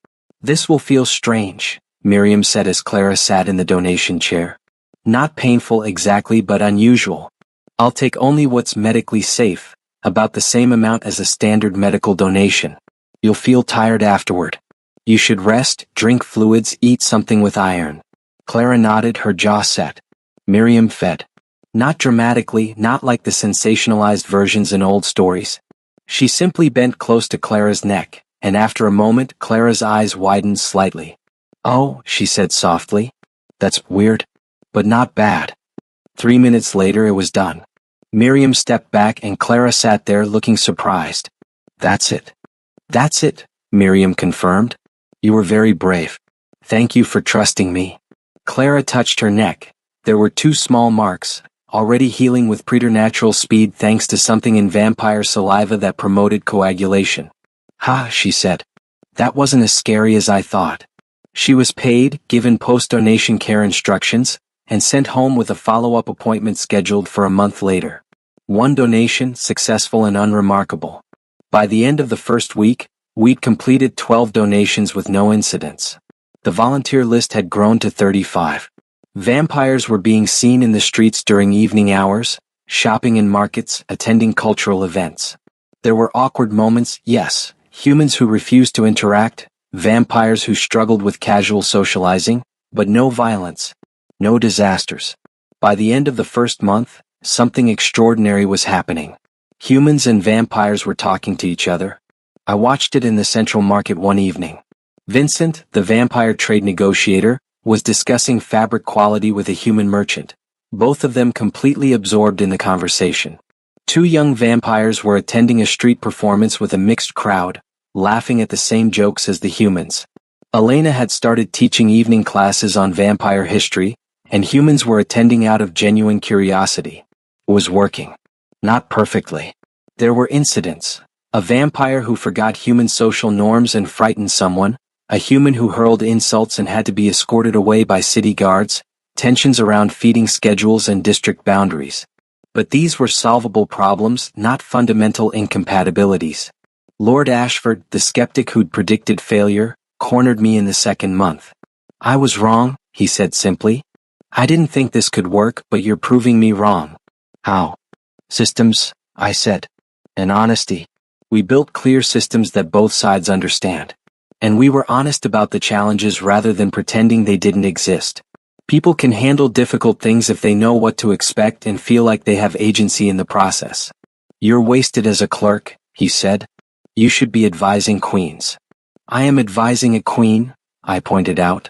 This will feel strange, Miriam said as Clara sat in the donation chair. Not painful exactly, but unusual. I'll take only what's medically safe, about the same amount as a standard medical donation. You'll feel tired afterward. You should rest, drink fluids, eat something with iron. Clara nodded, her jaw set. Miriam fed. Not dramatically, not like the sensationalized versions in old stories. She simply bent close to Clara's neck, and after a moment, Clara's eyes widened slightly. Oh, she said softly. That's weird, but not bad. 3 minutes later it was done. Miriam stepped back and Clara sat there looking surprised. That's it. That's it, Miriam confirmed. You were very brave. Thank you for trusting me. Clara touched her neck. There were 2 small marks, already healing with preternatural speed thanks to something in vampire saliva that promoted coagulation. Ha, she said. That wasn't as scary as I thought. She was paid, given post-donation care instructions, and sent home with a follow-up appointment scheduled for a month later. 1 donation, successful and unremarkable. By the end of the first week, We'd completed 12 donations with no incidents. The volunteer list had grown to 35. Vampires were being seen in the streets during evening hours, shopping in markets, attending cultural events. There were awkward moments, yes, humans who refused to interact, vampires who struggled with casual socializing, but no violence, no disasters. By the end of the first month, something extraordinary was happening. Humans and vampires were talking to each other. I watched it in the Central Market one evening. Vincent, the vampire trade negotiator, was discussing fabric quality with a human merchant, both of them completely absorbed in the conversation. Two young vampires were attending a street performance with a mixed crowd, laughing at the same jokes as the humans. Elena had started teaching evening classes on vampire history, and humans were attending out of genuine curiosity. It was working. Not perfectly. There were incidents. A vampire who forgot human social norms and frightened someone, a human who hurled insults and had to be escorted away by city guards, tensions around feeding schedules and district boundaries. But these were solvable problems, not fundamental incompatibilities. Lord Ashford, the skeptic who'd predicted failure, cornered me in the second month. I was wrong, he said simply. I didn't think this could work, but you're proving me wrong. How? Systems, I said. And honesty. We built clear systems that both sides understand. And we were honest about the challenges rather than pretending they didn't exist. People can handle difficult things if they know what to expect and feel like they have agency in the process. You're wasted as a clerk, he said. You should be advising queens. I am advising a queen, I pointed out.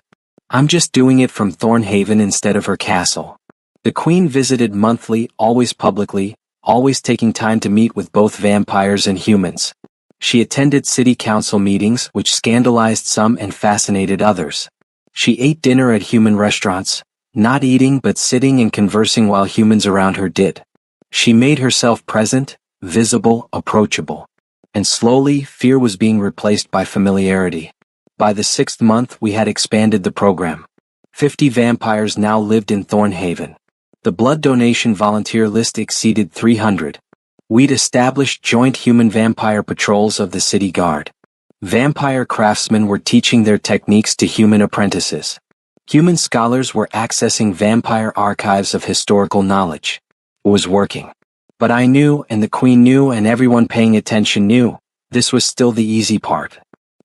I'm just doing it from Thornhaven instead of her castle. The queen visited monthly, always publicly, always taking time to meet with both vampires and humans. She attended city council meetings, which scandalized some and fascinated others. She ate dinner at human restaurants, not eating but sitting and conversing while humans around her did. She made herself present, visible, approachable. And slowly, fear was being replaced by familiarity. By the 6th month we had expanded the program. 50 vampires now lived in Thornhaven. The blood donation volunteer list exceeded 300. We'd established joint human-vampire patrols of the city guard. Vampire craftsmen were teaching their techniques to human apprentices. Human scholars were accessing vampire archives of historical knowledge. It was working. But I knew, and the Queen knew, and everyone paying attention knew, this was still the easy part.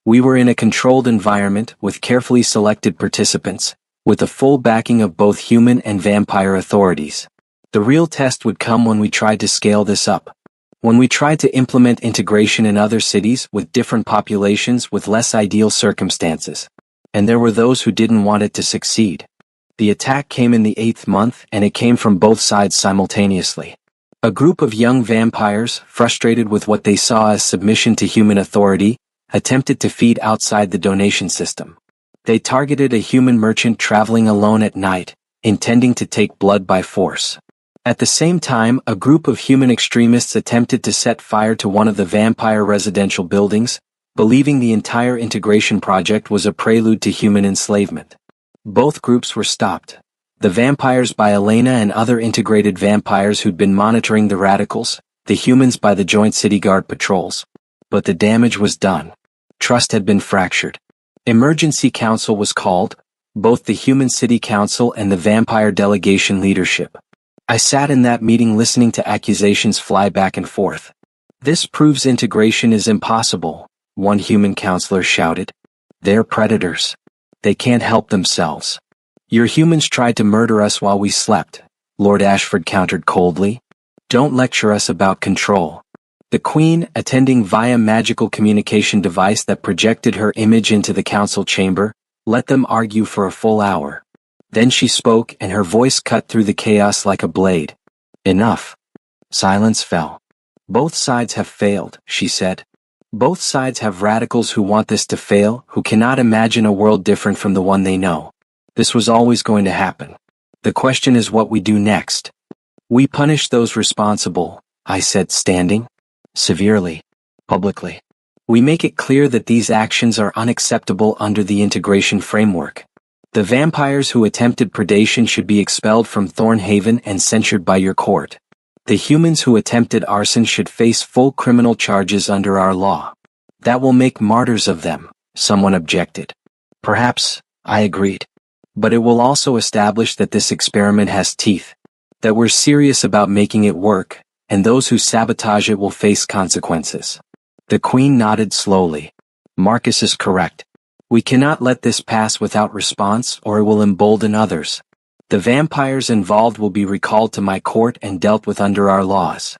We were in a controlled environment with carefully selected participants, with the full backing of both human and vampire authorities. The real test would come when we tried to scale this up. When we tried to implement integration in other cities with different populations with less ideal circumstances. And there were those who didn't want it to succeed. The attack came in the 8th month, and it came from both sides simultaneously. A group of young vampires, frustrated with what they saw as submission to human authority, attempted to feed outside the donation system. They targeted a human merchant traveling alone at night, intending to take blood by force. At the same time, a group of human extremists attempted to set fire to one of the vampire residential buildings, believing the entire integration project was a prelude to human enslavement. Both groups were stopped. The vampires by Elena and other integrated vampires who'd been monitoring the radicals, the humans by the joint city guard patrols. But the damage was done. Trust had been fractured. Emergency council was called, both the human city council and the vampire delegation leadership. I sat in that meeting listening to accusations fly back and forth. This proves integration is impossible, one human counselor shouted. They're predators. They can't help themselves. Your humans tried to murder us while we slept, Lord Ashford countered coldly. Don't lecture us about control. The Queen, attending via magical communication device that projected her image into the council chamber, let them argue for a full hour. Then she spoke, and her voice cut through the chaos like a blade. Enough. Silence fell. Both sides have failed, she said. Both sides have radicals who want this to fail, who cannot imagine a world different from the one they know. This was always going to happen. The question is what we do next. We punish those responsible, I said, standing. Severely. Publicly. We make it clear that these actions are unacceptable under the integration framework. The vampires who attempted predation should be expelled from Thornhaven and censured by your court. The humans who attempted arson should face full criminal charges under our law. That will make martyrs of them, someone objected. Perhaps, I agreed. But it will also establish that this experiment has teeth, that we're serious about making it work, and those who sabotage it will face consequences. The Queen nodded slowly. Marcus is correct. We cannot let this pass without response or it will embolden others. The vampires involved will be recalled to my court and dealt with under our laws.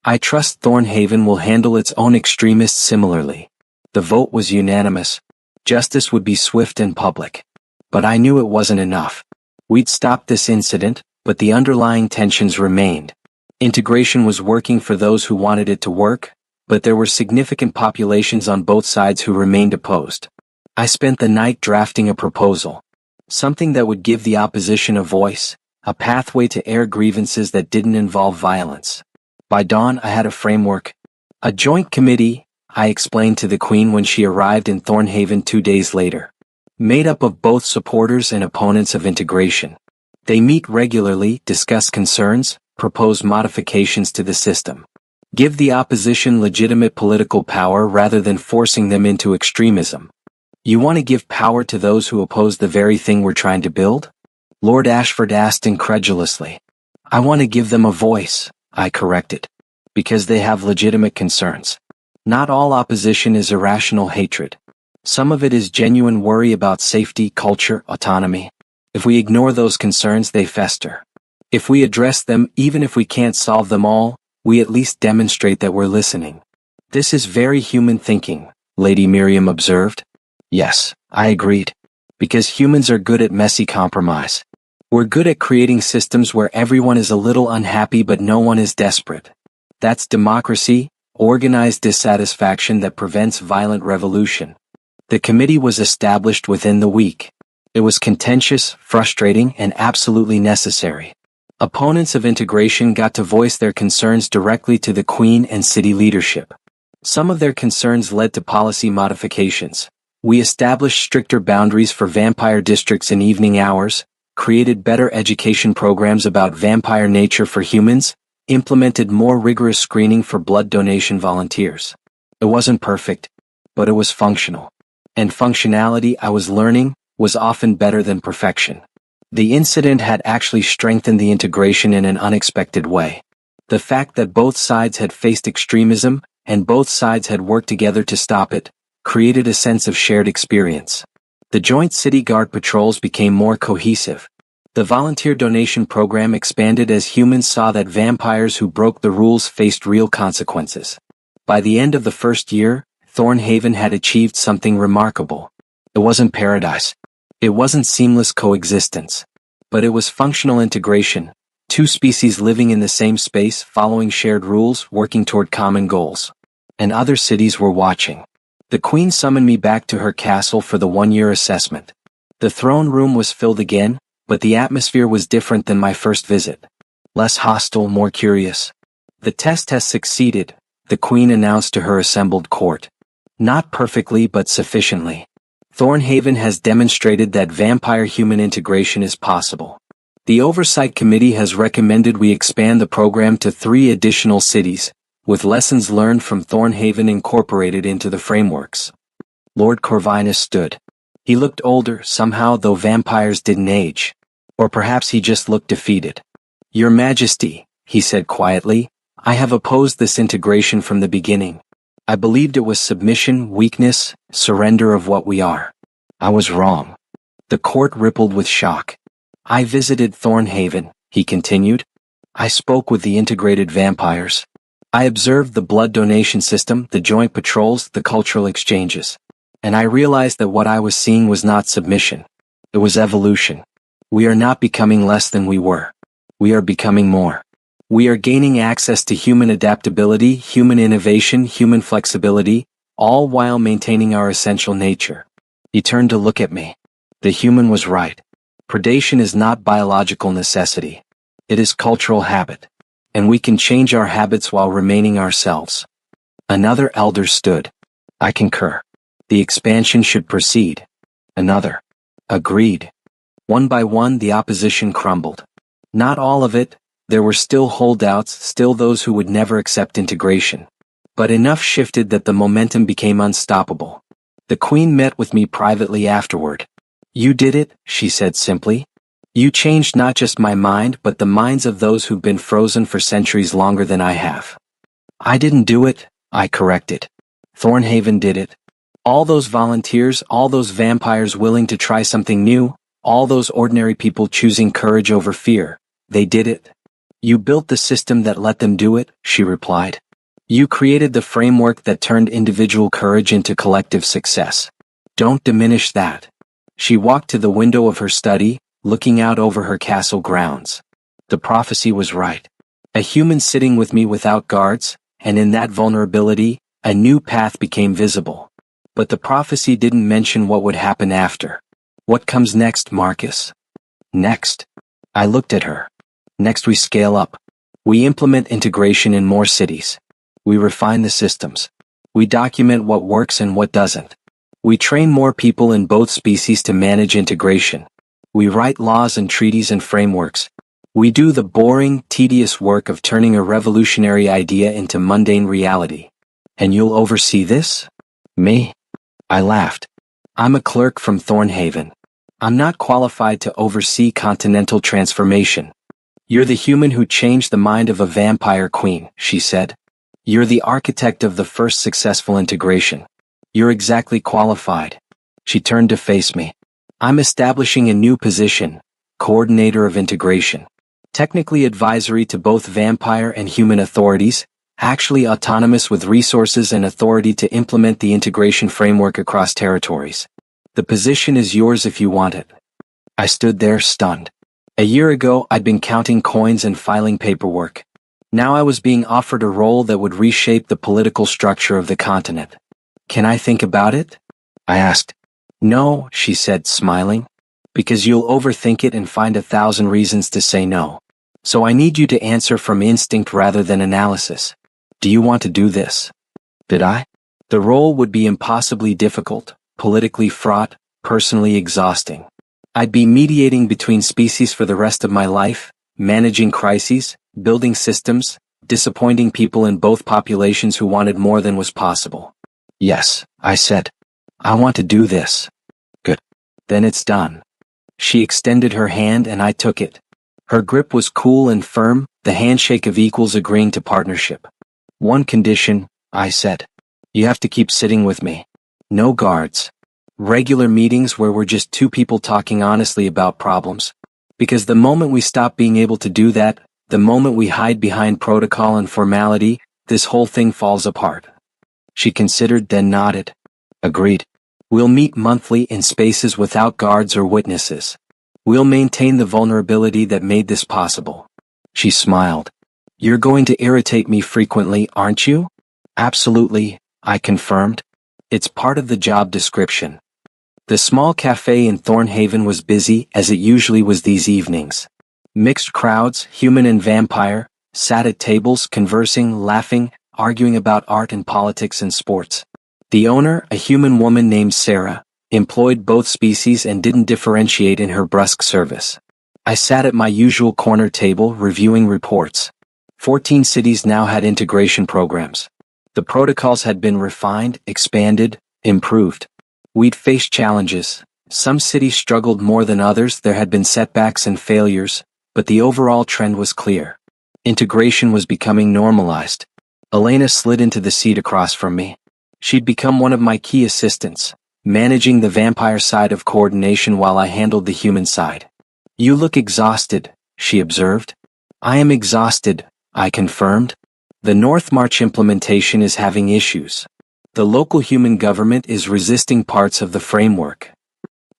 I trust Thornhaven will handle its own extremists similarly. The vote was unanimous. Justice would be swift and public. But I knew it wasn't enough. We'd stopped this incident, but the underlying tensions remained. Integration was working for those who wanted it to work, but there were significant populations on both sides who remained opposed. I spent the night drafting a proposal. Something that would give the opposition a voice, a pathway to air grievances that didn't involve violence. By dawn I had a framework. A joint committee, I explained to the Queen when she arrived in Thornhaven 2 days later. Made up of both supporters and opponents of integration. They meet regularly, discuss concerns, propose modifications to the system. Give the opposition legitimate political power rather than forcing them into extremism. You want to give power to those who oppose the very thing we're trying to build? Lord Ashford asked incredulously. I want to give them a voice, I corrected. Because they have legitimate concerns. Not all opposition is irrational hatred. Some of it is genuine worry about safety, culture, autonomy. If we ignore those concerns, they fester. If we address them, even if we can't solve them all, we at least demonstrate that we're listening. This is very human thinking, Lady Miriam observed. Yes, I agreed. Because humans are good at messy compromise. We're good at creating systems where everyone is a little unhappy but no one is desperate. That's democracy, organized dissatisfaction that prevents violent revolution. The committee was established within the week. It was contentious, frustrating, and absolutely necessary. Opponents of integration got to voice their concerns directly to the Queen and city leadership. Some of their concerns led to policy modifications. We established stricter boundaries for vampire districts in evening hours, created better education programs about vampire nature for humans, implemented more rigorous screening for blood donation volunteers. It wasn't perfect, but it was functional. And functionality, I was learning, was often better than perfection. The incident had actually strengthened the integration in an unexpected way. The fact that both sides had faced extremism, and both sides had worked together to stop it, created a sense of shared experience. The joint city guard patrols became more cohesive. The volunteer donation program expanded as humans saw that vampires who broke the rules faced real consequences. By the end of the first year, Thornhaven had achieved something remarkable. It wasn't paradise. It wasn't seamless coexistence. But it was functional integration, two species living in the same space, following shared rules, working toward common goals. And other cities were watching. The Queen summoned me back to her castle for the 1-year assessment. The throne room was filled again, but the atmosphere was different than my first visit. Less hostile, more curious. The test has succeeded, the Queen announced to her assembled court. Not perfectly but sufficiently. Thornhaven has demonstrated that vampire-human integration is possible. The Oversight Committee has recommended we expand the program to 3 additional cities, with lessons learned from Thornhaven incorporated into the frameworks. Lord Corvinus stood. He looked older, somehow, though vampires didn't age. Or perhaps he just looked defeated. Your Majesty, he said quietly, I have opposed this integration from the beginning. I believed it was submission, weakness, surrender of what we are. I was wrong. The court rippled with shock. I visited Thornhaven, he continued. I spoke with the integrated vampires. I observed the blood donation system, the joint patrols, the cultural exchanges. And I realized that what I was seeing was not submission. It was evolution. We are not becoming less than we were. We are becoming more. We are gaining access to human adaptability, human innovation, human flexibility, all while maintaining our essential nature. He turned to look at me. The human was right. Predation is not biological necessity. It is cultural habit. And we can change our habits while remaining ourselves. Another elder stood. I concur. The expansion should proceed. Another. Agreed. One by one the opposition crumbled. Not all of it, there were still holdouts, still those who would never accept integration. But enough shifted that the momentum became unstoppable. The queen met with me privately afterward. "You did it," she said simply. "You changed not just my mind but the minds of those who've been frozen for centuries longer than I have." "I didn't do it," I corrected. "Thornhaven did it. All those volunteers, all those vampires willing to try something new, all those ordinary people choosing courage over fear, they did it. You built the system that let them do it," she replied. "You created the framework that turned individual courage into collective success. Don't diminish that." She walked to the window of her study, looking out over her castle grounds. The prophecy was right. A human sitting with me without guards, and in that vulnerability, a new path became visible. But the prophecy didn't mention what would happen after. "What comes next, Marcus?" "Next?" I looked at her. "Next we scale up. We implement integration in more cities. We refine the systems. We document what works and what doesn't. We train more people in both species to manage integration. We write laws and treaties and frameworks. We do the boring, tedious work of turning a revolutionary idea into mundane reality. And you'll oversee this?" "Me?" I laughed. "I'm a clerk from Thornhaven. I'm not qualified to oversee continental transformation." "You're the human who changed the mind of a vampire queen," she said. "You're the architect of the first successful integration. You're exactly qualified." She turned to face me. "I'm establishing a new position, coordinator of integration. Technically advisory to both vampire and human authorities, actually autonomous with resources and authority to implement the integration framework across territories. The position is yours if you want it." I stood there stunned. A year ago I'd been counting coins and filing paperwork. Now I was being offered a role that would reshape the political structure of the continent. "Can I think about it?" I asked. "No," she said, smiling. "Because you'll overthink it and find 1,000 reasons to say no. So I need you to answer from instinct rather than analysis. Do you want to do this?" Did I? The role would be impossibly difficult, politically fraught, personally exhausting. I'd be mediating between species for the rest of my life, managing crises, building systems, disappointing people in both populations who wanted more than was possible. "Yes," I said. "I want to do this." "Good. Then it's done." She extended her hand and I took it. Her grip was cool and firm, the handshake of equals agreeing to partnership. "One condition," I said. "You have to keep sitting with me. No guards. Regular meetings where we're just two people talking honestly about problems. Because the moment we stop being able to do that, the moment we hide behind protocol and formality, this whole thing falls apart." She considered, then nodded. "Agreed. We'll meet monthly in spaces without guards or witnesses. We'll maintain the vulnerability that made this possible." She smiled. "You're going to irritate me frequently, aren't you?" "Absolutely," I confirmed. "It's part of the job description." The small cafe in Thornhaven was busy, as it usually was these evenings. Mixed crowds, human and vampire, sat at tables conversing, laughing, arguing about art and politics and sports. The owner, a human woman named Sarah, employed both species and didn't differentiate in her brusque service. I sat at my usual corner table reviewing reports. 14 cities now had integration programs. The protocols had been refined, expanded, improved. We'd faced challenges. Some cities struggled more than others, there had been setbacks and failures, but the overall trend was clear. Integration was becoming normalized. Elena slid into the seat across from me. She'd become one of my key assistants, managing the vampire side of coordination while I handled the human side. "You look exhausted," she observed. "I am exhausted," I confirmed. "The North March implementation is having issues. The local human government is resisting parts of the framework."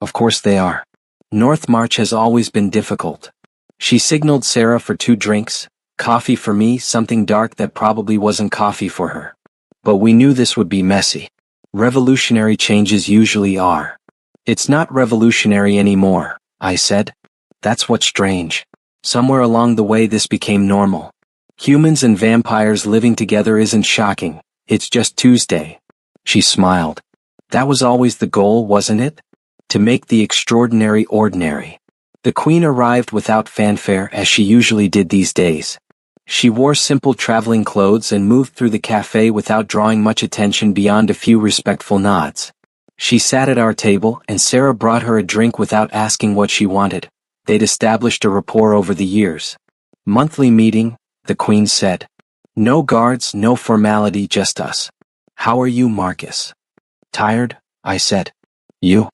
"Of course they are. North March has always been difficult." She signaled Sarah for 2 drinks, coffee for me, something dark that probably wasn't coffee for her. But we knew this would be messy. Revolutionary changes usually are. "It's not revolutionary anymore," I said. "That's what's strange. Somewhere along the way this became normal. Humans and vampires living together isn't shocking, it's just Tuesday." She smiled. "That was always the goal, wasn't it? To make the extraordinary ordinary." The Queen arrived without fanfare as she usually did these days. She wore simple traveling clothes and moved through the cafe without drawing much attention beyond a few respectful nods. She sat at our table and Sarah brought her a drink without asking what she wanted. They'd established a rapport over the years. Monthly meeting, the Queen said. No guards, no formality, just us. How are you, Marcus? Tired, I said. You?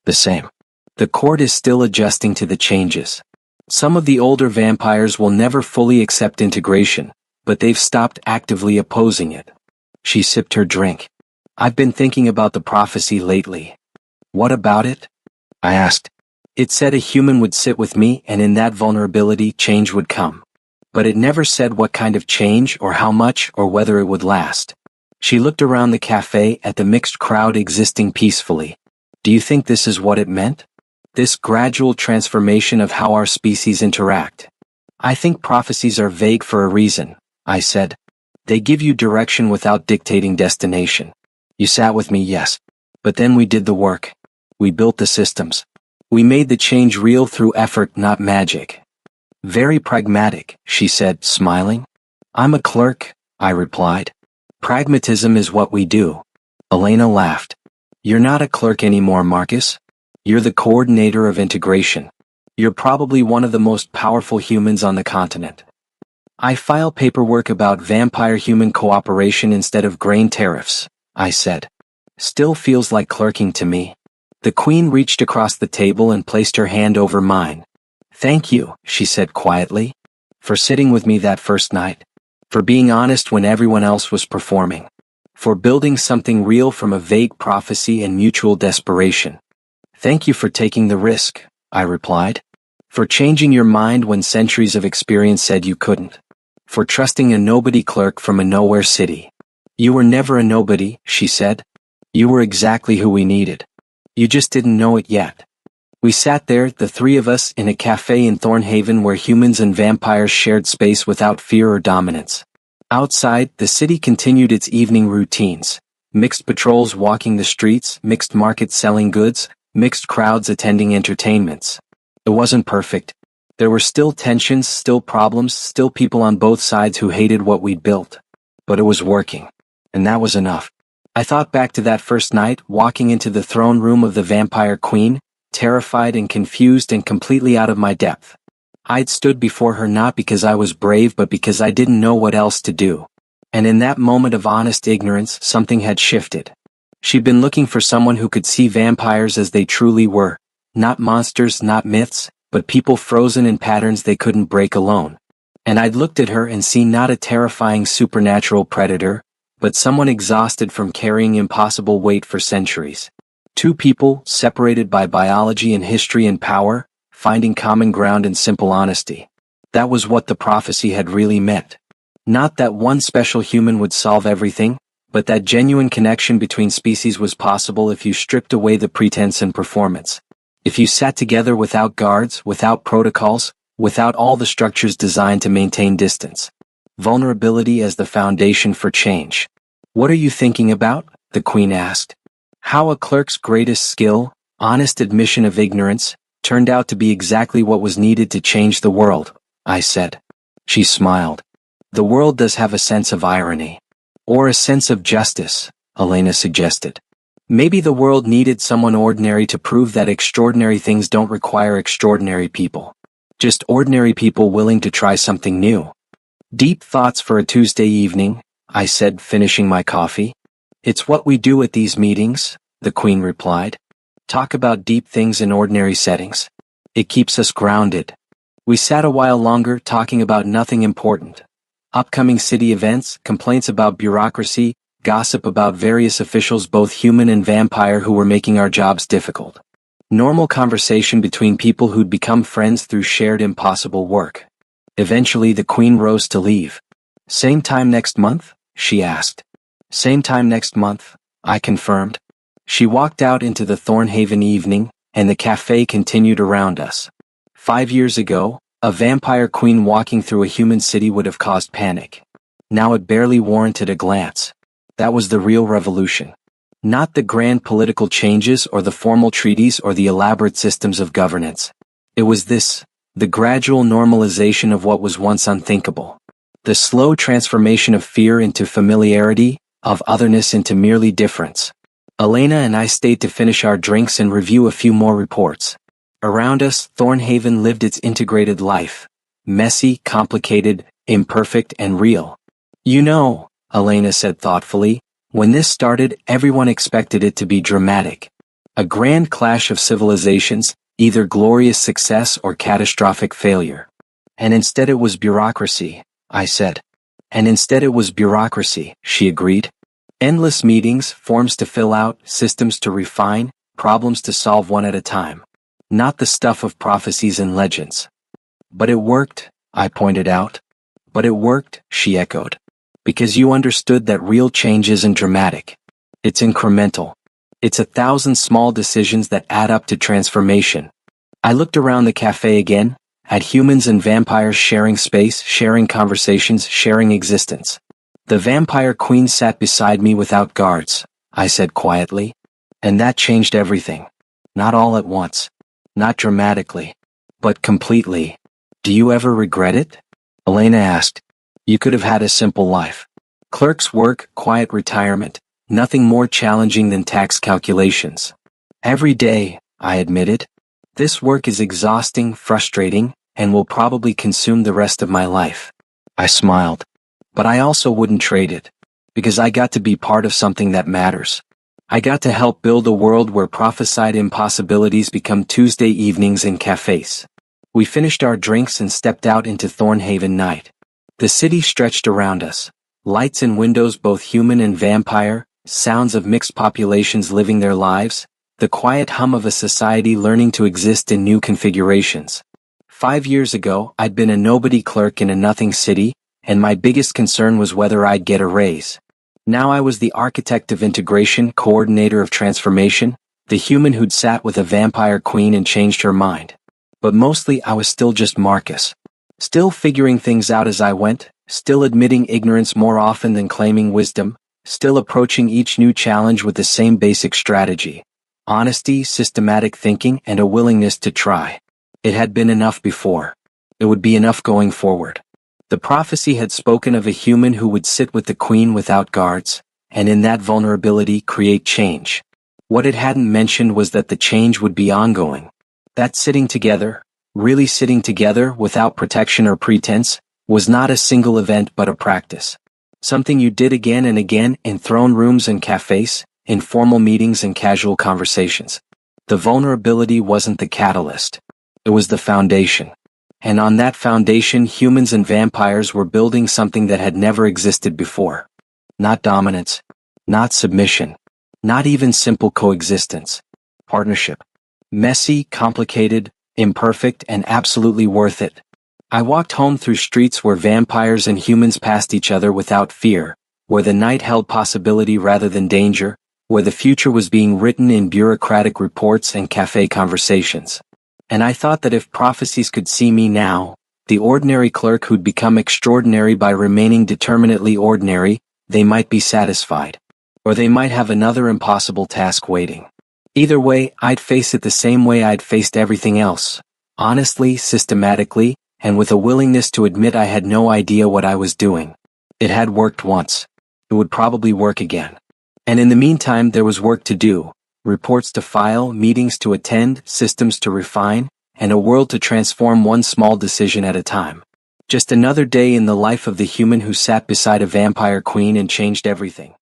The same. The court is still adjusting to the changes. Some of the older vampires will never fully accept integration, but they've stopped actively opposing it. She sipped her drink. I've been thinking about the prophecy lately. What about it? I asked. It said a human would sit with me and in that vulnerability change would come. But it never said what kind of change or how much or whether it would last. She looked around the cafe at the mixed crowd existing peacefully. Do you think this is what it meant? This gradual transformation of how our species interact? I think prophecies are vague for a reason, I said. They give you direction without dictating destination. You sat with me, yes. But then we did the work. We built the systems. We made the change real through effort, not magic. Very pragmatic, she said, smiling. I'm a clerk, I replied. Pragmatism is what we do. Elena laughed. You're not a clerk anymore, Marcus. You're the coordinator of integration. You're probably one of the most powerful humans on the continent. I file paperwork about vampire-human cooperation instead of grain tariffs, I said. Still feels like clerking to me. The Queen reached across the table and placed her hand over mine. Thank you, she said quietly, for sitting with me that first night, for being honest when everyone else was performing, for building something real from a vague prophecy and mutual desperation. Thank you for taking the risk, I replied, for changing your mind when centuries of experience said you couldn't, for trusting a nobody clerk from a nowhere city. You were never a nobody, she said. You were exactly who we needed. You just didn't know it yet. We sat there, the three of us, in a cafe in Thornhaven where humans and vampires shared space without fear or dominance. Outside, the city continued its evening routines. Mixed patrols walking the streets, mixed markets selling goods, mixed crowds attending entertainments. It wasn't perfect. There were still tensions, still problems, still people on both sides who hated what we'd built. But it was working. And that was enough. I thought back to that first night, walking into the throne room of the Vampire Queen, terrified and confused and completely out of my depth. I'd stood before her not because I was brave but because I didn't know what else to do. And in that moment of honest ignorance, something had shifted. She'd been looking for someone who could see vampires as they truly were. Not monsters, not myths, but people frozen in patterns they couldn't break alone. And I'd looked at her and seen not a terrifying supernatural predator, but someone exhausted from carrying impossible weight for centuries. Two people, separated by biology and history and power, finding common ground in simple honesty. That was what the prophecy had really meant. Not that one special human would solve everything, but that genuine connection between species was possible if you stripped away the pretense and performance. If you sat together without guards, without protocols, without all the structures designed to maintain distance. Vulnerability as the foundation for change. What are you thinking about? The Queen asked. How a clerk's greatest skill, honest admission of ignorance, turned out to be exactly what was needed to change the world, I said. She smiled. The world does have a sense of irony. Or a sense of justice, Elena suggested. Maybe the world needed someone ordinary to prove that extraordinary things don't require extraordinary people. Just ordinary people willing to try something new. Deep thoughts for a Tuesday evening, I said, finishing my coffee. It's what we do at these meetings, the Queen replied. Talk about deep things in ordinary settings. It keeps us grounded. We sat a while longer talking about nothing important. Upcoming city events, complaints about bureaucracy, gossip about various officials both human and vampire who were making our jobs difficult. Normal conversation between people who'd become friends through shared impossible work. Eventually the Queen rose to leave. Same time next month? She asked. Same time next month, I confirmed. She walked out into the Thornhaven evening, and the cafe continued around us. 5 years ago, a vampire queen walking through a human city would have caused panic. Now it barely warranted a glance. That was the real revolution. Not the grand political changes or the formal treaties or the elaborate systems of governance. It was this, the gradual normalization of what was once unthinkable. The slow transformation of fear into familiarity, of otherness into merely difference. Elena and I stayed to finish our drinks and review a few more reports. Around us, Thornhaven lived its integrated life. Messy, complicated, imperfect, and real. You know, Elena said thoughtfully, when this started, everyone expected it to be dramatic. A grand clash of civilizations, either glorious success or catastrophic failure. And instead it was bureaucracy, I said. And instead it was bureaucracy, she agreed. Endless meetings, forms to fill out, systems to refine, problems to solve one at a time. Not the stuff of prophecies and legends. But it worked, I pointed out. But it worked, she echoed. Because you understood that real change isn't dramatic. It's incremental. It's 1,000 small decisions that add up to transformation. I looked around the cafe again, at humans and vampires sharing space, sharing conversations, sharing existence. The vampire queen sat beside me without guards, I said quietly. And that changed everything. Not all at once. Not dramatically. But completely. Do you ever regret it? Elena asked. You could have had a simple life. Clerk's work, quiet retirement, nothing more challenging than tax calculations. Every day, I admitted. This work is exhausting, frustrating, and will probably consume the rest of my life. I smiled. But I also wouldn't trade it. Because I got to be part of something that matters. I got to help build a world where prophesied impossibilities become Tuesday evenings in cafes. We finished our drinks and stepped out into Thornhaven night. The city stretched around us. Lights in windows both human and vampire, sounds of mixed populations living their lives, the quiet hum of a society learning to exist in new configurations. 5 years ago, I'd been a nobody clerk in a nothing city, and my biggest concern was whether I'd get a raise. Now I was the architect of integration, coordinator of transformation, the human who'd sat with a vampire queen and changed her mind. But mostly I was still just Marcus. Still figuring things out as I went, still admitting ignorance more often than claiming wisdom, still approaching each new challenge with the same basic strategy. Honesty, systematic thinking, and a willingness to try. It had been enough before. It would be enough going forward. The prophecy had spoken of a human who would sit with the queen without guards, and in that vulnerability create change. What it hadn't mentioned was that the change would be ongoing. That sitting together, really sitting together without protection or pretense, was not a single event but a practice. Something you did again and again in throne rooms and cafes, in formal meetings and casual conversations. The vulnerability wasn't the catalyst. It was the foundation. And on that foundation humans and vampires were building something that had never existed before. Not dominance. Not submission. Not even simple coexistence. Partnership. Messy, complicated, imperfect, and absolutely worth it. I walked home through streets where vampires and humans passed each other without fear, where the night held possibility rather than danger, where the future was being written in bureaucratic reports and cafe conversations. And I thought that if prophecies could see me now, the ordinary clerk who'd become extraordinary by remaining determinately ordinary, they might be satisfied. Or they might have another impossible task waiting. Either way, I'd face it the same way I'd faced everything else. Honestly, systematically, and with a willingness to admit I had no idea what I was doing. It had worked once. It would probably work again. And in the meantime there was work to do. Reports to file, meetings to attend, systems to refine, and a world to transform one small decision at a time. Just another day in the life of the human who sat beside a vampire queen and changed everything.